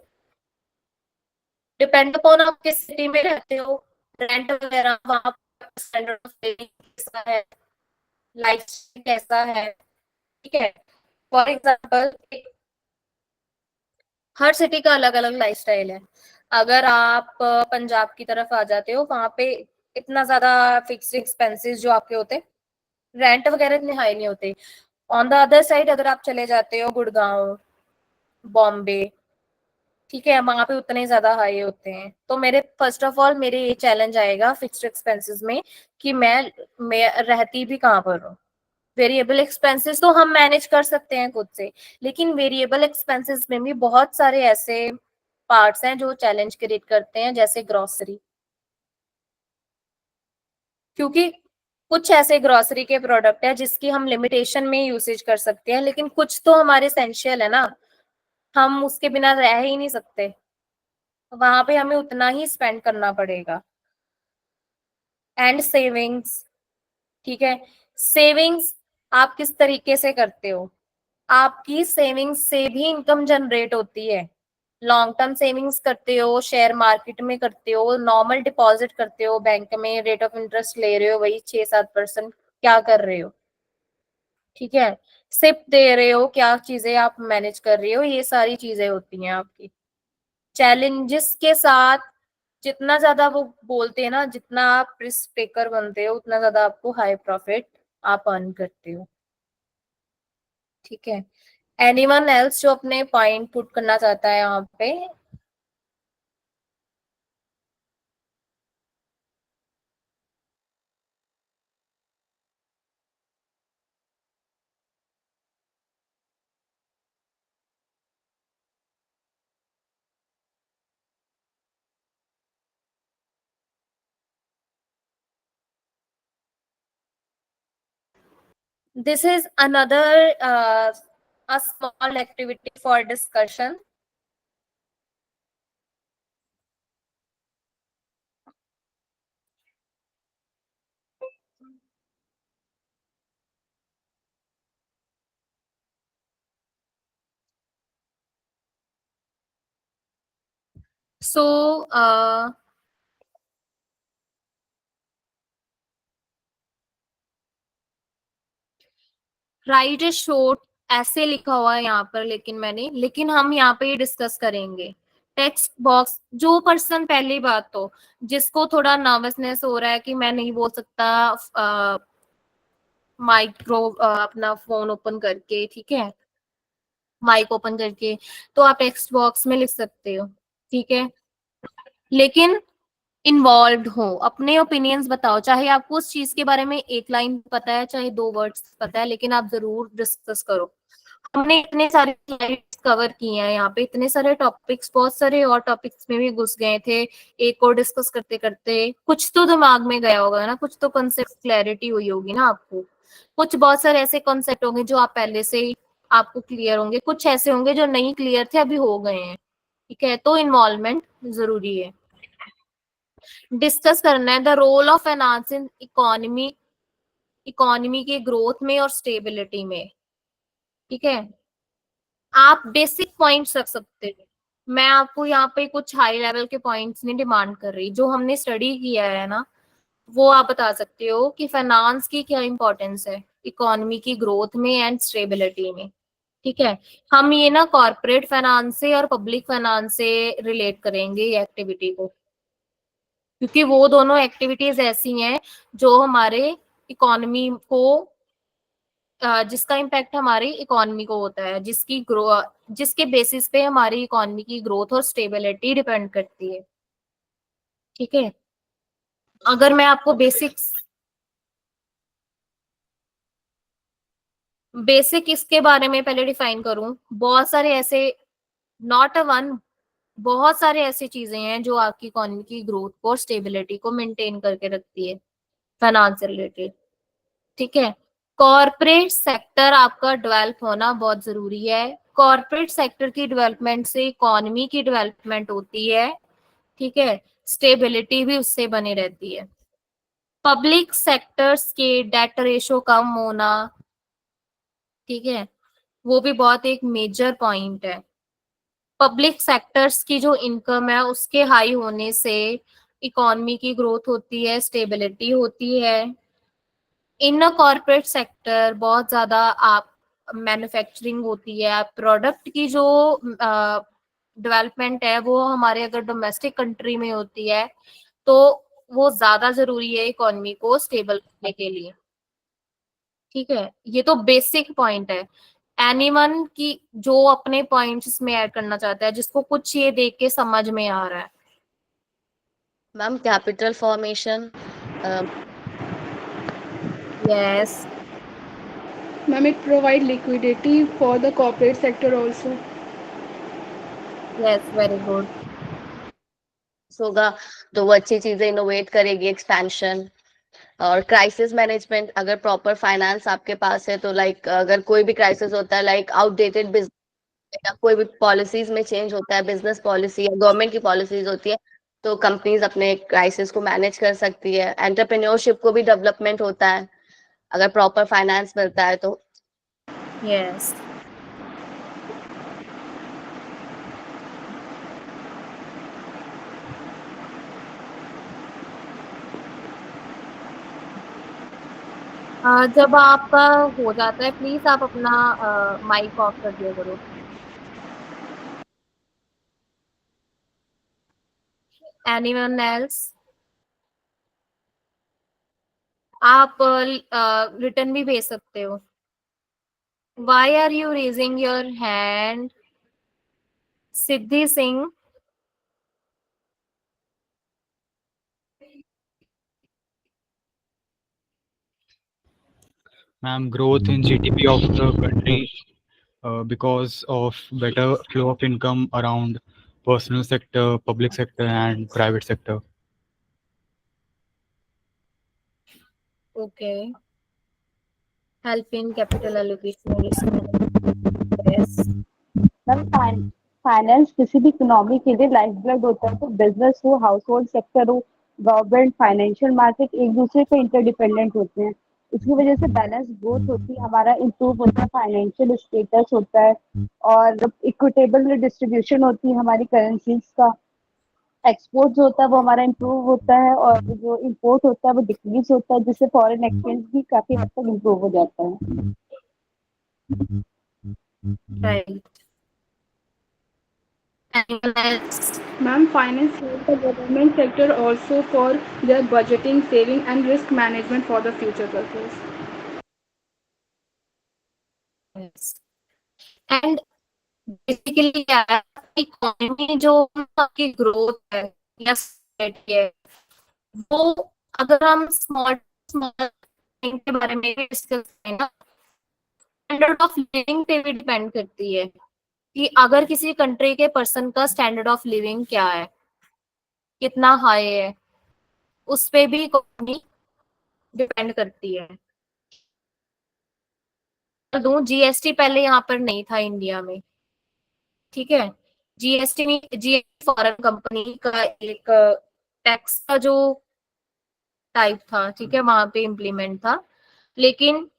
Speaker 1: डिपेंड अपॉन आप किस सिटी में रहते हो, रेंट वगैरह, वहां स्टैंडर्ड ऑफ लिविंग कैसा है, लाइफ कैसा है, ठीक है। फॉर एग्जाम्पल हर सिटी का अलग अलग लाइफस्टाइल है। अगर आप पंजाब की तरफ आ जाते हो, वहां पे इतना ज्यादा फिक्स्ड एक्सपेंसेस जो आपके होते, रेंट वगैरह इतने हाई नहीं होते। ऑन द अदर साइड अगर आप चले जाते हो गुड़गांव, बॉम्बे, ठीक है, वहां पे उतने ज्यादा हाई होते हैं। तो मेरे फर्स्ट ऑफ ऑल मेरे ये चैलेंज आएगा फिक्स्ड एक्सपेंसेस में कि मैं रहती भी कहाँ पर हूँ। वेरिएबल एक्सपेंसेस तो हम मैनेज कर सकते हैं खुद से, लेकिन वेरिएबल एक्सपेंसेस में भी बहुत सारे ऐसे पार्ट्स हैं जो चैलेंज क्रिएट करते हैं, जैसे ग्रोसरी। क्योंकि कुछ ऐसे ग्रोसरी के प्रोडक्ट है जिसकी हम लिमिटेशन में यूसेज कर सकते हैं, लेकिन कुछ तो हमारे एसेंशियल है ना, हम उसके बिना रह ही नहीं सकते, वहां पे हमें उतना ही स्पेंड करना पड़ेगा। एंड सेविंग्स, ठीक है। सेविंग्स आप किस तरीके से करते हो, आपकी सेविंग्स से भी इनकम जनरेट होती है। लॉन्ग टर्म सेविंग्स करते हो, शेयर मार्केट में करते हो, नॉर्मल डिपॉजिट करते हो बैंक में, रेट ऑफ इंटरेस्ट ले रहे हो वही 6-7%, क्या कर रहे हो, ठीक है। सिप दे रहे हो, क्या चीजें आप मैनेज कर रहे हो, ये सारी चीजें होती हैं आपकी। चैलेंजेस के साथ जितना ज्यादा वो बोलते हैं ना, जितना आप रिस्क टेकर बनते हो उतना ज्यादा आपको हाई प्रॉफिट आप अर्न करते हो, ठीक है। एनीवन एल्स जो अपने पॉइंट पुट करना चाहता है यहाँ पे। This is another a small activity for discussion. So right is short ऐसे लिखा हुआ है यहाँ पर, लेकिन हम यहाँ पे डिस्कस करेंगे। टेक्स्ट बॉक्स, जो पर्सन, पहली बात तो जिसको थोड़ा नर्वसनेस हो रहा है कि मैं नहीं बोल सकता माइक्रो अपना फोन ओपन करके, ठीक है, माइक ओपन करके, तो आप टेक्स्ट बॉक्स में लिख सकते हो, ठीक है। लेकिन इन्वॉल्व हो, अपने ओपिनियंस बताओ, चाहे आपको उस चीज के बारे में एक लाइन पता है चाहे 2 वर्ड्स पता है, लेकिन आप जरूर डिस्कस करो। हमने इतने सारे स्लाइड्स कवर किए हैं यहाँ पे, इतने सारे टॉपिक्स, बहुत सारे और टॉपिक्स में भी घुस गए थे। एक और डिस्कस करते करते कुछ तो दिमाग में गया होगा ना, कुछ तो कंसेप्ट क्लैरिटी हुई होगी ना आपको। कुछ बहुत सारे ऐसे कॉन्सेप्ट होंगे जो आप पहले से ही आपको क्लियर होंगे, कुछ ऐसे होंगे जो नहीं क्लियर थे अभी हो गए हैं, ठीक है। तो इन्वॉल्वमेंट जरूरी है। डिस्कस करना है the role of finance in economy, economy के ग्रोथ में और स्टेबिलिटी में। ठीक है, आप बेसिक पॉइंट्स रख सकते हो। मैं आपको यहाँ पे कुछ हाई लेवल के पॉइंट्स नहीं डिमांड कर रही, जो हमने स्टडी किया है ना वो आप बता सकते हो कि फाइनेंस की क्या इंपॉर्टेंस है इकोनॉमी की ग्रोथ में एंड स्टेबिलिटी में। ठीक है, हम ये ना कॉर्पोरेट फाइनेंस से और पब्लिक फाइनेंस से रिलेट करेंगे ये एक्टिविटी को, क्योंकि वो दोनों एक्टिविटीज ऐसी हैं जो हमारे इकोनॉमी को जिसका इम्पैक्ट हमारी इकोनॉमी को होता है, जिसके बेसिस पे हमारी इकोनॉमी की ग्रोथ और स्टेबिलिटी डिपेंड करती है। ठीक है, अगर मैं आपको बेसिक इसके बारे में पहले डिफाइन करूं, बहुत सारे ऐसे नॉट अ वन बहुत सारे ऐसी चीजें हैं जो आपकी इकोनॉमी की ग्रोथ को और स्टेबिलिटी को मेंटेन करके रखती है फाइनेंस से रिलेटेड। ठीक है, कॉरपोरेट सेक्टर आपका डेवलप होना बहुत जरूरी है। कॉरपोरेट सेक्टर की डेवलपमेंट से इकोनॉमी की डेवलपमेंट होती है। ठीक है, स्टेबिलिटी भी उससे बनी रहती है। पब्लिक सेक्टर्स के डेट रेशो कम होना, ठीक है, वो भी बहुत एक मेजर पॉइंट है। पब्लिक सेक्टर्स की जो इनकम है उसके हाई होने से इकोनॉमी की ग्रोथ होती है, स्टेबिलिटी होती है। इन अ कॉर्पोरेट सेक्टर बहुत ज्यादा आप मैन्युफैक्चरिंग होती है, प्रोडक्ट की जो डेवलपमेंट है वो हमारे अगर डोमेस्टिक कंट्री में होती है तो वो ज्यादा जरूरी है इकोनॉमी को स्टेबल करने के लिए। ठीक है, ये तो बेसिक पॉइंट है। एनीवन की जो अपने पॉइंट्स इसमें ऐड करना चाहता है, जिसको कुछ ये देख के समझ में आ रहा है।
Speaker 2: Ma'am capital formation,
Speaker 1: yes,
Speaker 5: Ma'am, it provide liquidity for the corporate sector also.
Speaker 1: Yes, very good.
Speaker 2: होगा तो वो अच्छी चीजें इनोवेट करेगी, एक्सपेंशन और क्राइसिस मैनेजमेंट। अगर प्रॉपर फाइनेंस आपके पास है तो लाइक अगर कोई भी क्राइसिस होता है, लाइक आउटडेटेड बिजनेस या कोई भी पॉलिसीज में चेंज होता है, बिजनेस पॉलिसी या गवर्नमेंट की पॉलिसीज होती है, तो कंपनीज अपने क्राइसिस को मैनेज कर सकती है। एंटरप्रेन्योरशिप को भी डेवलपमेंट होता है अगर प्रॉपर फाइनेंस मिलता है तो।
Speaker 1: यस, जब आपका हो जाता है प्लीज आप अपना माइक ऑफ कर दिया करो। Anyone else? आप रिटर्न भी भेज सकते हो। Why are you raising your hand? Siddhi Singh.
Speaker 6: Ma'am, growth in GDP of the country because of better flow of income around personal sector, public sector, and private sector.
Speaker 1: Okay. Help in capital allocation and risk management. Yes.
Speaker 4: Finance किसी भी economy के लिए life blood होता है, तो business हो, house hold sector हो, government, financial market एक दूसरे पे इंटरडिपेंडेंट होते हैं। इसकी वजह से बैलेंस ग्रोथ होती है, हमारा इंप्रूव होता है, फाइनेंशियल स्टेटस होता है और इक्विटेबल डिस्ट्रीब्यूशन होती है हमारी करेंसीज का। एक्सपोर्ट जो होता है वो हमारा इंप्रूव होता है और जो इंपोर्ट होता है वो डिक्रीज होता है, जिससे फॉरेन एक्सचेंज भी काफी हद तक इंप्रूव हो जाता है।
Speaker 1: Right. Anyone else?
Speaker 5: Ma'am, finance help the government sector also for their budgeting, saving, and risk management for the future purpose.
Speaker 1: Yes. And basically क्या है, इकोनॉमी जो आपकी ग्रोथ है या society है, वो अगर हम स्मॉल स्मॉल के बारे में डिस्कस करें ना, स्टैंडर्ड ऑफ लिविंग पे भी डिपेंड करती है कि अगर किसी कंट्री के पर्सन का स्टैंडर्ड ऑफ लिविंग क्या है, कितना हाई है, उस पे भी इकोनॉमी डिपेंड करती है। दूं जीएसटी पहले यहाँ पर नहीं था इंडिया में। ठीक है, जीएसटी में जीएसटी फॉरेन कंपनी का एक टैक्स का जो टाइप था, ठीक है, वहां पे इम्प्लीमेंट था। लेकिन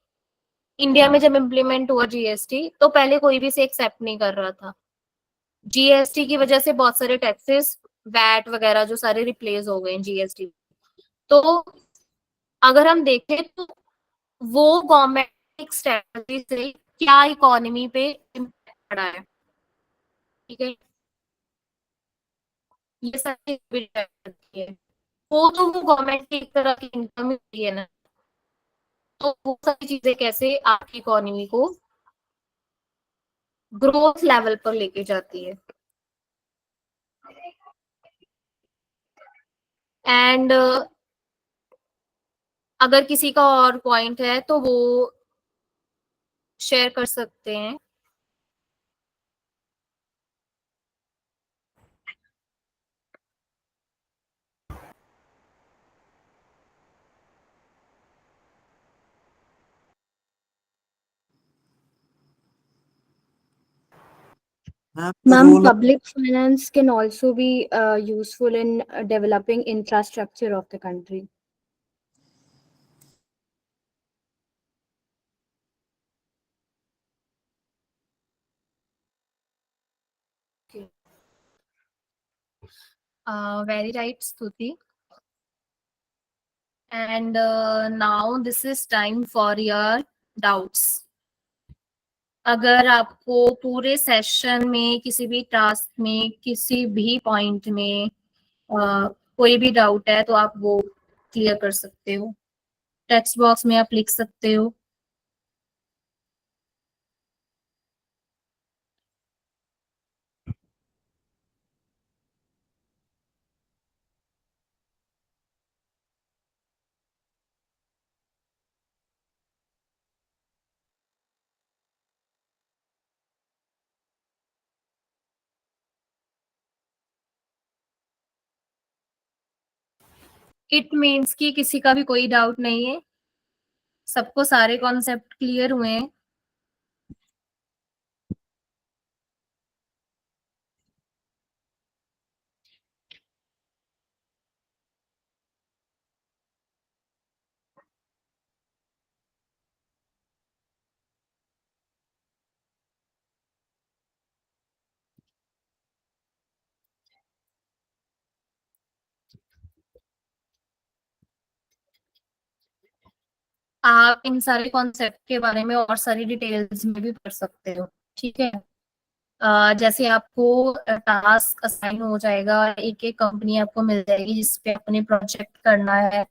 Speaker 1: इंडिया में जब इम्प्लीमेंट हुआ जीएसटी, तो पहले कोई भी से एक्सेप्ट नहीं कर रहा था। जीएसटी की वजह से बहुत सारे टैक्सेस, वैट वगैरह जो सारे रिप्लेस हो गए जीएसटी। तो अगर हम देखें तो वो गवर्नमेंट स्ट्रेटजी से क्या इकोनॉमी पे इम्पैक्ट पड़ा है, ठीक है, ये सारी भी track करती है। वो तो वो गवर्नमेंट की एक तरह की इनकम ही है ना, तो वो सारी चीजें कैसे आपकी इकोनॉमी को ग्रोथ लेवल पर लेके जाती है। एंड अगर किसी का और पॉइंट है तो वो शेयर कर सकते हैं।
Speaker 7: Ma'am, public finance can also be useful in developing infrastructure of the country.
Speaker 1: Very right, Stuti. And now this is time for your doubts. अगर आपको पूरे सेशन में किसी भी टास्क में किसी भी पॉइंट में कोई भी डाउट है तो आप वो क्लियर कर सकते हो, टेक्स्ट बॉक्स में आप लिख सकते हो। इट मीन्स कि किसी का भी कोई डाउट नहीं है, सबको सारे कॉन्सेप्ट क्लियर हुए हैं। आप इन सारे कॉन्सेप्ट के बारे में और सारी डिटेल्स में भी पढ़ सकते हो, ठीक है। जैसे आपको टास्क असाइन हो जाएगा, एक एक कंपनी आपको मिल जाएगी जिसपे अपने प्रोजेक्ट करना है,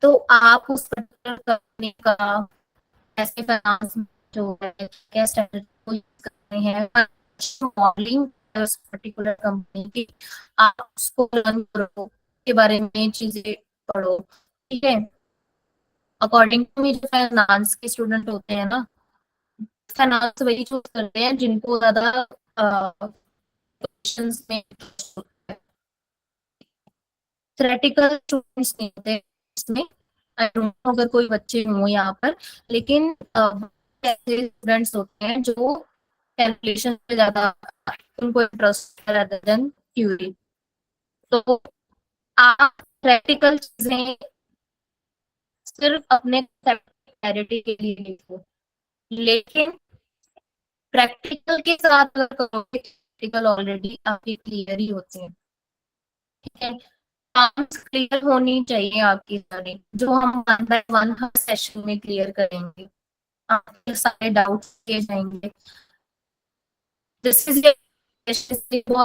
Speaker 1: तो आप उस पर्टिकुलर कंपनी का कैसे फाइनेंस जो है, क्या स्ट्रेटजी को यूज करते हैं, मॉडलिंग उस पर्टिकुलर कंपनी की, आप उसको लर्न करो, के बारे में चीजें पढ़ो, ठीक है। अकॉर्डिंग टू मी जो फाइनेंस के स्टूडेंट होते हैं ना, फाइनेंस वही चूज करते हैं जिनको ज्यादा क्वेश्चंस में थ्योरेटिकल स्टूडेंट्स नहीं होते इसमें। आई डोंट नो अगर कोई बच्चे हो यहाँ पर, लेकिन ऐसे स्टूडेंट्स होते हैं जो कैलकुलेशन पे ज्यादा उनको इंटरेस्ट है rather than थ्योरी। तो आप प्रैक्टिकल चीजें सिर्फ अपने क्लैरिटी के लिए लिखो, लेकिन प्रैक्टिकल के साथ अगर करोगे, प्रैक्टिकल ऑलरेडी आपके क्लियर ही होते हैं, ठीक है। क्लियर होनी चाहिए आपकी सारी, जो हम 1 by 1 हर सेशन में क्लियर करेंगे, आपके सारे डाउट्स किए जाएंगे। दिस इज डिस्कशन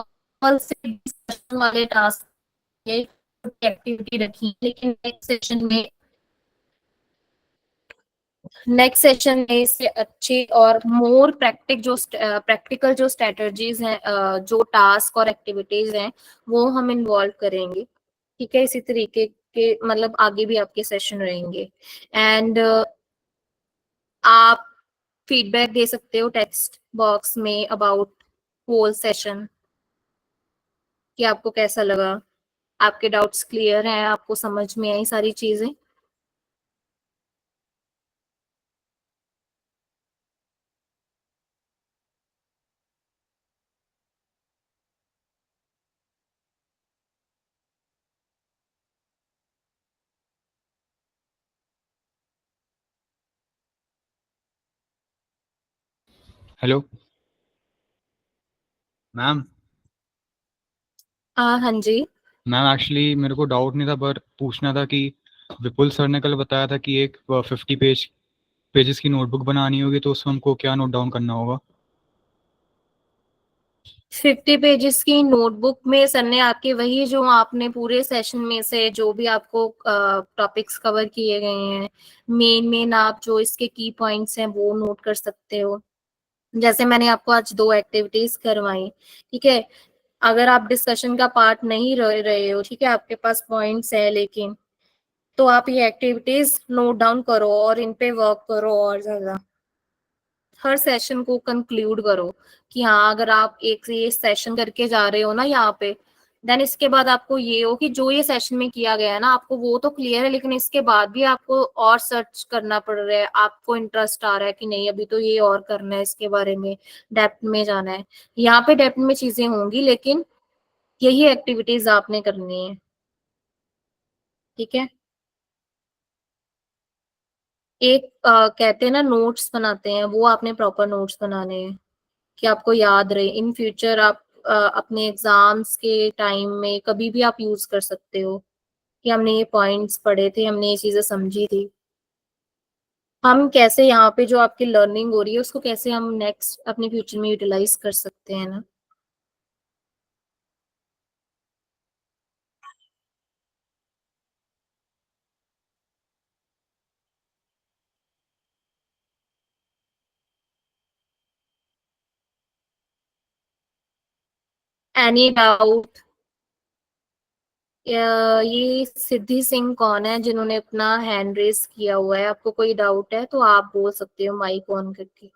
Speaker 1: वाले टास्क ये एक्टिविटी रखी, लेकिन नेक्स्ट सेशन में इससे अच्छे और मोर प्रैक्टिकल जो स्ट्रेटजीज हैं, जो टास्क और एक्टिविटीज हैं, वो हम इन्वॉल्व करेंगे, ठीक है। इसी तरीके के मतलब आगे भी आपके सेशन रहेंगे। एंड आप फीडबैक दे सकते हो टेक्स्ट बॉक्स में अबाउट होल सेशन, कि आपको कैसा लगा, आपके डाउट्स क्लियर हैं, आपको समझ में आई सारी चीजें।
Speaker 6: Hello ma'am.
Speaker 1: हाँ जी।
Speaker 6: मैम एक्चुअली मेरे को डाउट नहीं था, पर पूछना था कि विपुल सर ने कल बताया था कि एक 50 पेजेस की नोटबुक बनानी होगी, तो उसमें हमको क्या नोट डाउन करना होगा?
Speaker 1: 50 पेजेस की नोटबुक में सर ने आपके वही जो आपने पूरे सेशन में से जो भी आपको टॉपिक्स कवर किए गए हैं, मेन आप जो इसके की पॉइंट्स हैं वो नोट कर सकते हो। जैसे मैंने आपको आज 2 एक्टिविटीज करवाई, ठीक है। अगर आप डिस्कशन का पार्ट नहीं रह रहे हो, ठीक है, आपके पास पॉइंट्स है लेकिन, तो आप ये एक्टिविटीज नोट डाउन करो और इन पे वर्क करो और ज्यादा। हर सेशन को कंक्लूड करो कि हाँ, अगर आप एक से ये सेशन करके जा रहे हो ना यहाँ पे, देन इसके बाद आपको ये हो कि जो ये सेशन में किया गया है ना, आपको वो तो क्लियर है, लेकिन इसके बाद भी आपको और सर्च करना पड़ रहा है, आपको इंटरेस्ट आ रहा है कि नहीं अभी तो ये और करना है, इसके बारे में डेप्थ में जाना है। यहाँ पे डेप्थ में चीजें होंगी, लेकिन यही एक्टिविटीज आपने करनी है, ठीक है। एक कहते हैं ना नोट्स बनाते हैं, वो आपने प्रॉपर नोट्स बनाने हैं कि आपको याद रहे इन फ्यूचर। आप अपने एग्जाम्स के टाइम में कभी भी आप यूज कर सकते हो कि हमने ये पॉइंट्स पढ़े थे, हमने ये चीजें समझी थी, हम कैसे यहाँ पे जो आपकी लर्निंग हो रही है उसको कैसे हम नेक्स्ट अपने फ्यूचर में यूटिलाइज कर सकते हैं ना। Any doubt? ये सिद्धि सिंह कौन है जिन्होंने अपना हैंड रेस किया हुआ है? आपको कोई डाउट है तो आप बोल सकते हो माइक ऑन करके।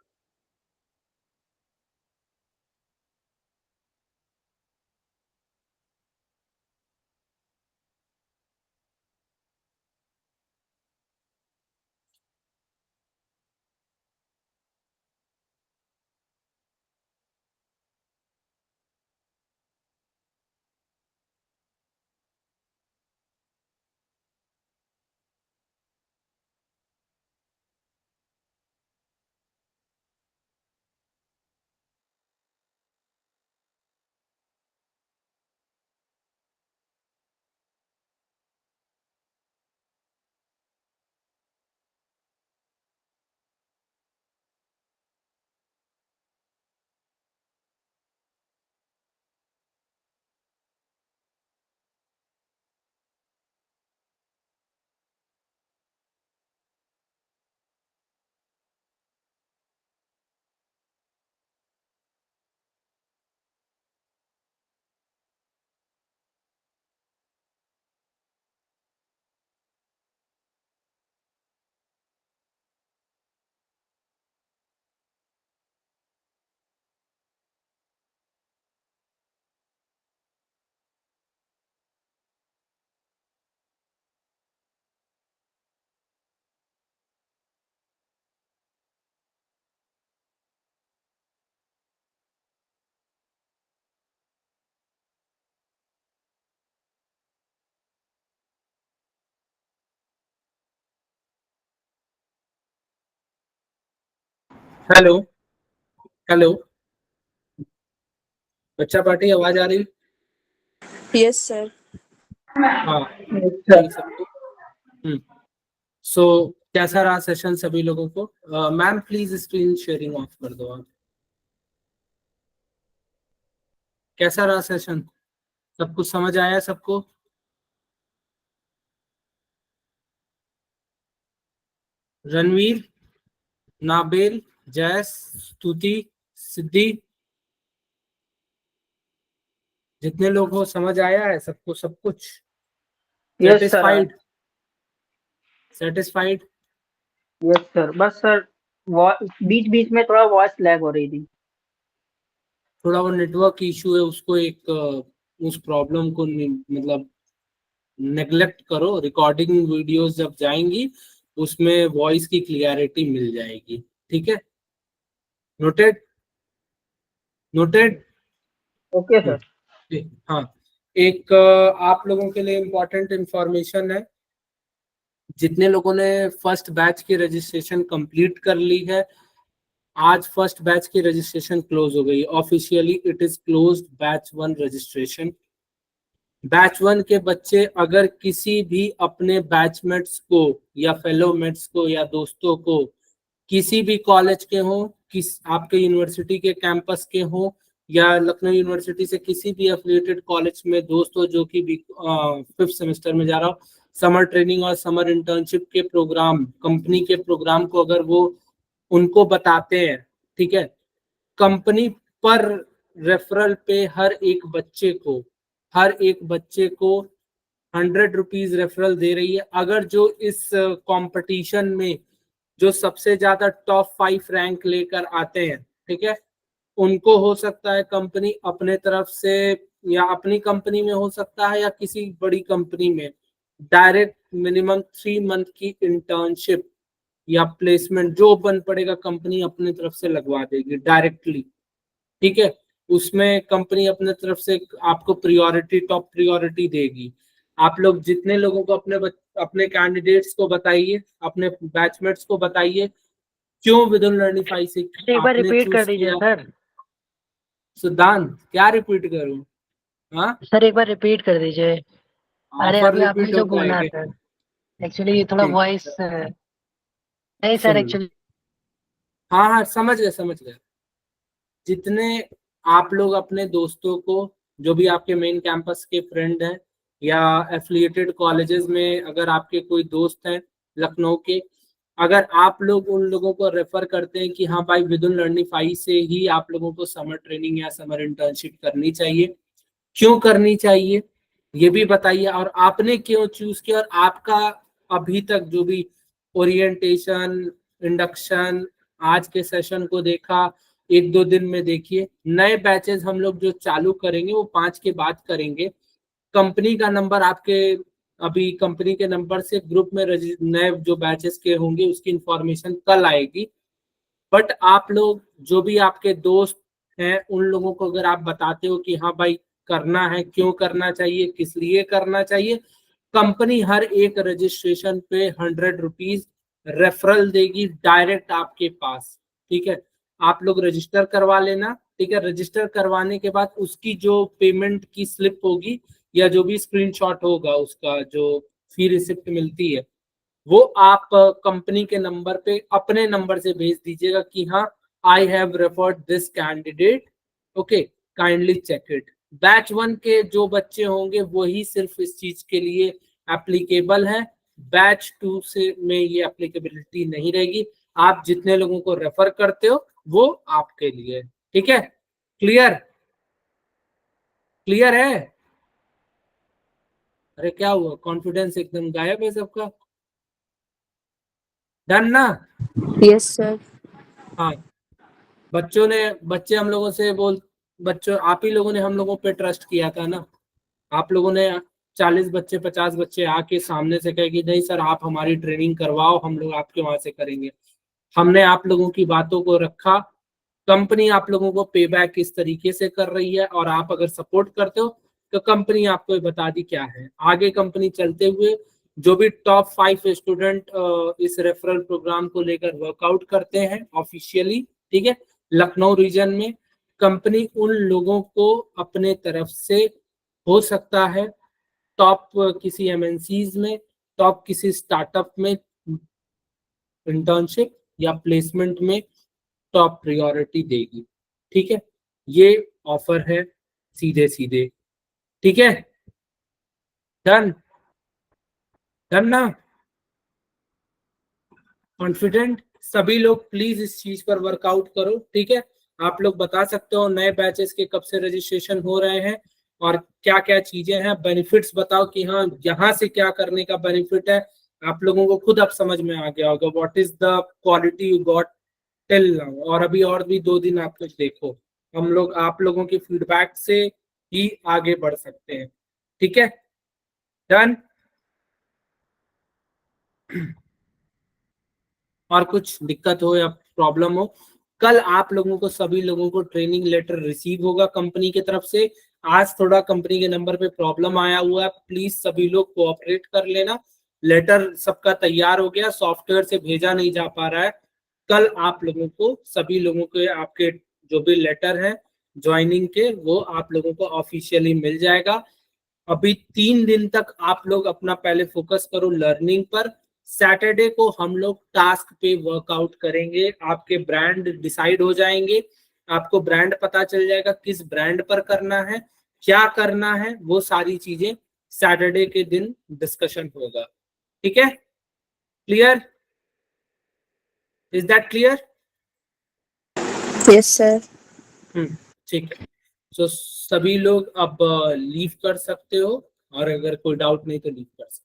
Speaker 8: हेलो हेलो, बच्चा पार्टी आवाज आ रही?
Speaker 9: Yes sir.
Speaker 8: हाँ ठीक सबको। सो कैसा रहा सेशन सभी लोगों को? Ma'am please screen sharing of कर दो आप। कैसा रहा सेशन? सब कुछ समझ आया सबको? रणवीर, नाबेल, जैस, स्तुति, सिद्धि, जितने लोग हो समझ आया है सबको सब कुछ? सेटिस्फाइड? सेटिस्फाइड?
Speaker 10: Yes sir. बस सर बीच बीच में थोड़ा वॉइस लैग हो रही थी।
Speaker 8: थोड़ा वो नेटवर्क इशू है, उसको एक उस प्रॉब्लम को मतलब नेग्लेक्ट करो। रिकॉर्डिंग वीडियोस जब जाएंगी उसमें वॉइस की क्लियरिटी मिल जाएगी, ठीक है? नोटेड? नोटेड?
Speaker 10: Okay sir.
Speaker 8: हाँ, एक आप लोगों के लिए इम्पोर्टेंट इंफॉर्मेशन है। जितने लोगों ने फर्स्ट बैच की रजिस्ट्रेशन कंप्लीट कर ली है, आज फर्स्ट बैच की रजिस्ट्रेशन क्लोज हो गई, officially it is closed batch 1 registration. Batch 1 के बच्चे अगर किसी भी अपने बैचमेट्स को या फेलोमेट्स को या दोस्तों को किसी भी कॉलेज के हो, किस आपके यूनिवर्सिटी के कैंपस के हो या लखनऊ यूनिवर्सिटी से किसी भी एफिलिएटेड कॉलेज में दोस्त हो जो कि 5th सेमेस्टर में जा रहा हो, समर ट्रेनिंग और समर इंटर्नशिप के प्रोग्राम, कंपनी के प्रोग्राम को अगर वो उनको बताते हैं, ठीक है, कंपनी पर रेफरल पे हर एक बच्चे को 100 रुपीज रेफरल दे रही है। अगर जो इस कंपटीशन में जो सबसे ज्यादा टॉप 5 रैंक लेकर आते हैं, ठीक है, उनको हो सकता है कंपनी अपने तरफ से या अपनी कंपनी में हो सकता है या किसी बड़ी कंपनी में डायरेक्ट मिनिमम 3 मंथ की इंटर्नशिप या प्लेसमेंट जो बन पड़ेगा कंपनी अपने तरफ से लगवा देगी डायरेक्टली, ठीक है। उसमें कंपनी अपने तरफ से आपको प्रायोरिटी, टॉप प्रायोरिटी देगी। आप लोग जितने लोगों को अपने कैंडिडेट्स को बताइए, अपने बैचमेट्स को बताइए क्यों विदुन लर्निफाई से
Speaker 10: एक बार रिपीट कर दीजिए सर।
Speaker 8: सुदान, क्या रिपीट करूं? हाँ
Speaker 10: सर एक बार रिपीट कर दीजिए। अरे
Speaker 8: ऑफर
Speaker 10: अभी आपने
Speaker 8: रिपीट
Speaker 10: जो
Speaker 8: होता
Speaker 10: बोला
Speaker 8: है
Speaker 10: सर, एक्चुअली थोड़ा
Speaker 8: ठीक।
Speaker 10: वॉइस नहीं सर,
Speaker 8: सुन लो।
Speaker 10: एक्चुअली
Speaker 8: हाँ समझ गए। जितने आप लोग अपने दोस्तों को, जो भी आपके मेन कैंपस के फ्रेंड हैं या एफिलिएटेड कॉलेजेस में अगर आपके कोई दोस्त हैं लखनऊ के, अगर आप लोग उन लोगों को रेफर करते हैं कि हाँ भाई विदुन लर्निफाई से ही आप लोगों को समर ट्रेनिंग या समर इंटर्नशिप करनी चाहिए, क्यों करनी चाहिए ये भी बताइए, और आपने क्यों चूज किया, और आपका अभी तक जो भी ओरिएंटेशन, इंडक्शन, आज के सेशन को देखा, 1-2 दिन में देखिए। नए बैचेस हम लोग जो चालू करेंगे वो 5 के बाद करेंगे। कंपनी का नंबर आपके, अभी कंपनी के नंबर से ग्रुप में नए जो बैचेस के होंगे उसकी इंफॉर्मेशन कल आएगी। बट आप लोग जो भी आपके दोस्त हैं उन लोगों को अगर आप बताते हो कि हाँ भाई करना है, क्यों करना चाहिए, किस लिए करना चाहिए, कंपनी हर एक रजिस्ट्रेशन पे 100 रुपीज रेफरल देगी डायरेक्ट आपके पास, ठीक है। आप लोग रजिस्टर करवा लेना, ठीक है। रजिस्टर करवाने के बाद उसकी जो पेमेंट की स्लिप होगी या जो भी स्क्रीनशॉट होगा उसका जो फी रिसिप्ट मिलती है वो आप कंपनी के नंबर पे अपने नंबर से भेज दीजिएगा कि हाँ I have referred this candidate, okay, kindly check it. Batch 1 के जो बच्चे होंगे वही सिर्फ इस चीज के लिए एप्लीकेबल है, बैच 2 से में ये एप्लीकेबिलिटी नहीं रहेगी। आप जितने लोगों को रेफर करते हो वो आपके लिए, ठीक है। क्लियर है? अरे क्या हुआ, कॉन्फिडेंस एकदम गायब है सबका? डन ना?
Speaker 9: Yes sir.
Speaker 8: हाँ, बच्चे हम लोगों से बच्चों आप ही लोगों ने हम लोगों पे ट्रस्ट किया था ना। आप लोगों ने 40 बच्चे 50 बच्चे आके सामने से कहे कि नहीं सर आप हमारी ट्रेनिंग करवाओ, हम लोग आपके वहां से करेंगे। हमने आप लोगों की बातों को रखा, कंपनी आप लोगों को पे बैक इस तरीके से कर रही है, और आप अगर सपोर्ट करते हो तो कंपनी आपको बता दी क्या है। आगे कंपनी चलते हुए जो भी टॉप 5 स्टूडेंट इस रेफरल प्रोग्राम को लेकर वर्कआउट करते हैं ऑफिशियली, ठीक है, लखनऊ रीजन में, कंपनी उन लोगों को अपने तरफ से हो सकता है टॉप किसी एमएनसीज में, टॉप किसी स्टार्टअप में इंटर्नशिप या प्लेसमेंट में टॉप प्रायोरिटी देगी, ठीक है। ये ऑफर है सीधे, ठीक है। डन ना? कॉन्फिडेंट सभी लोग? प्लीज इस चीज पर वर्कआउट करो, ठीक है। आप लोग बता सकते हो नए बैचेस के कब से रजिस्ट्रेशन हो रहे हैं और क्या क्या चीजें हैं, बेनिफिट्स बताओ कि हाँ यहाँ से क्या करने का बेनिफिट है। आप लोगों को खुद अब समझ में आ गया होगा what is the quality you got till now. और अभी और भी 2 दिन आप लोग देखो, हम लोग आप लोगों की फीडबैक से ही आगे बढ़ सकते हैं, ठीक है। डन? और कुछ दिक्कत हो या प्रॉब्लम हो, कल आप लोगों को सभी लोगों को ट्रेनिंग लेटर रिसीव होगा कंपनी की तरफ से। आज थोड़ा कंपनी के नंबर पे प्रॉब्लम आया हुआ है, प्लीज सभी लोग कोऑपरेट कर लेना। लेटर सबका तैयार हो गया, सॉफ्टवेयर से भेजा नहीं जा पा रहा है, कल आप लोगों को सभी लोगों के आपके जो भी लेटर है ज्वाइनिंग के वो आप लोगों को ऑफिशियली मिल जाएगा। अभी 3 दिन तक आप लोग अपना पहले फोकस करो लर्निंग पर। सैटरडे को हम लोग टास्क पे वर्कआउट करेंगे, आपके ब्रांड डिसाइड हो जाएंगे, आपको ब्रांड पता चल जाएगा किस ब्रांड पर करना है, क्या करना है, वो सारी चीजें सैटरडे के दिन डिस्कशन होगा। ठीक है, clear? Is that clear?
Speaker 9: Yes, sir.
Speaker 8: ठीक है, तो सभी लोग अब लीव कर सकते हो, और अगर कोई डाउट नहीं तो लीव कर सकते हो।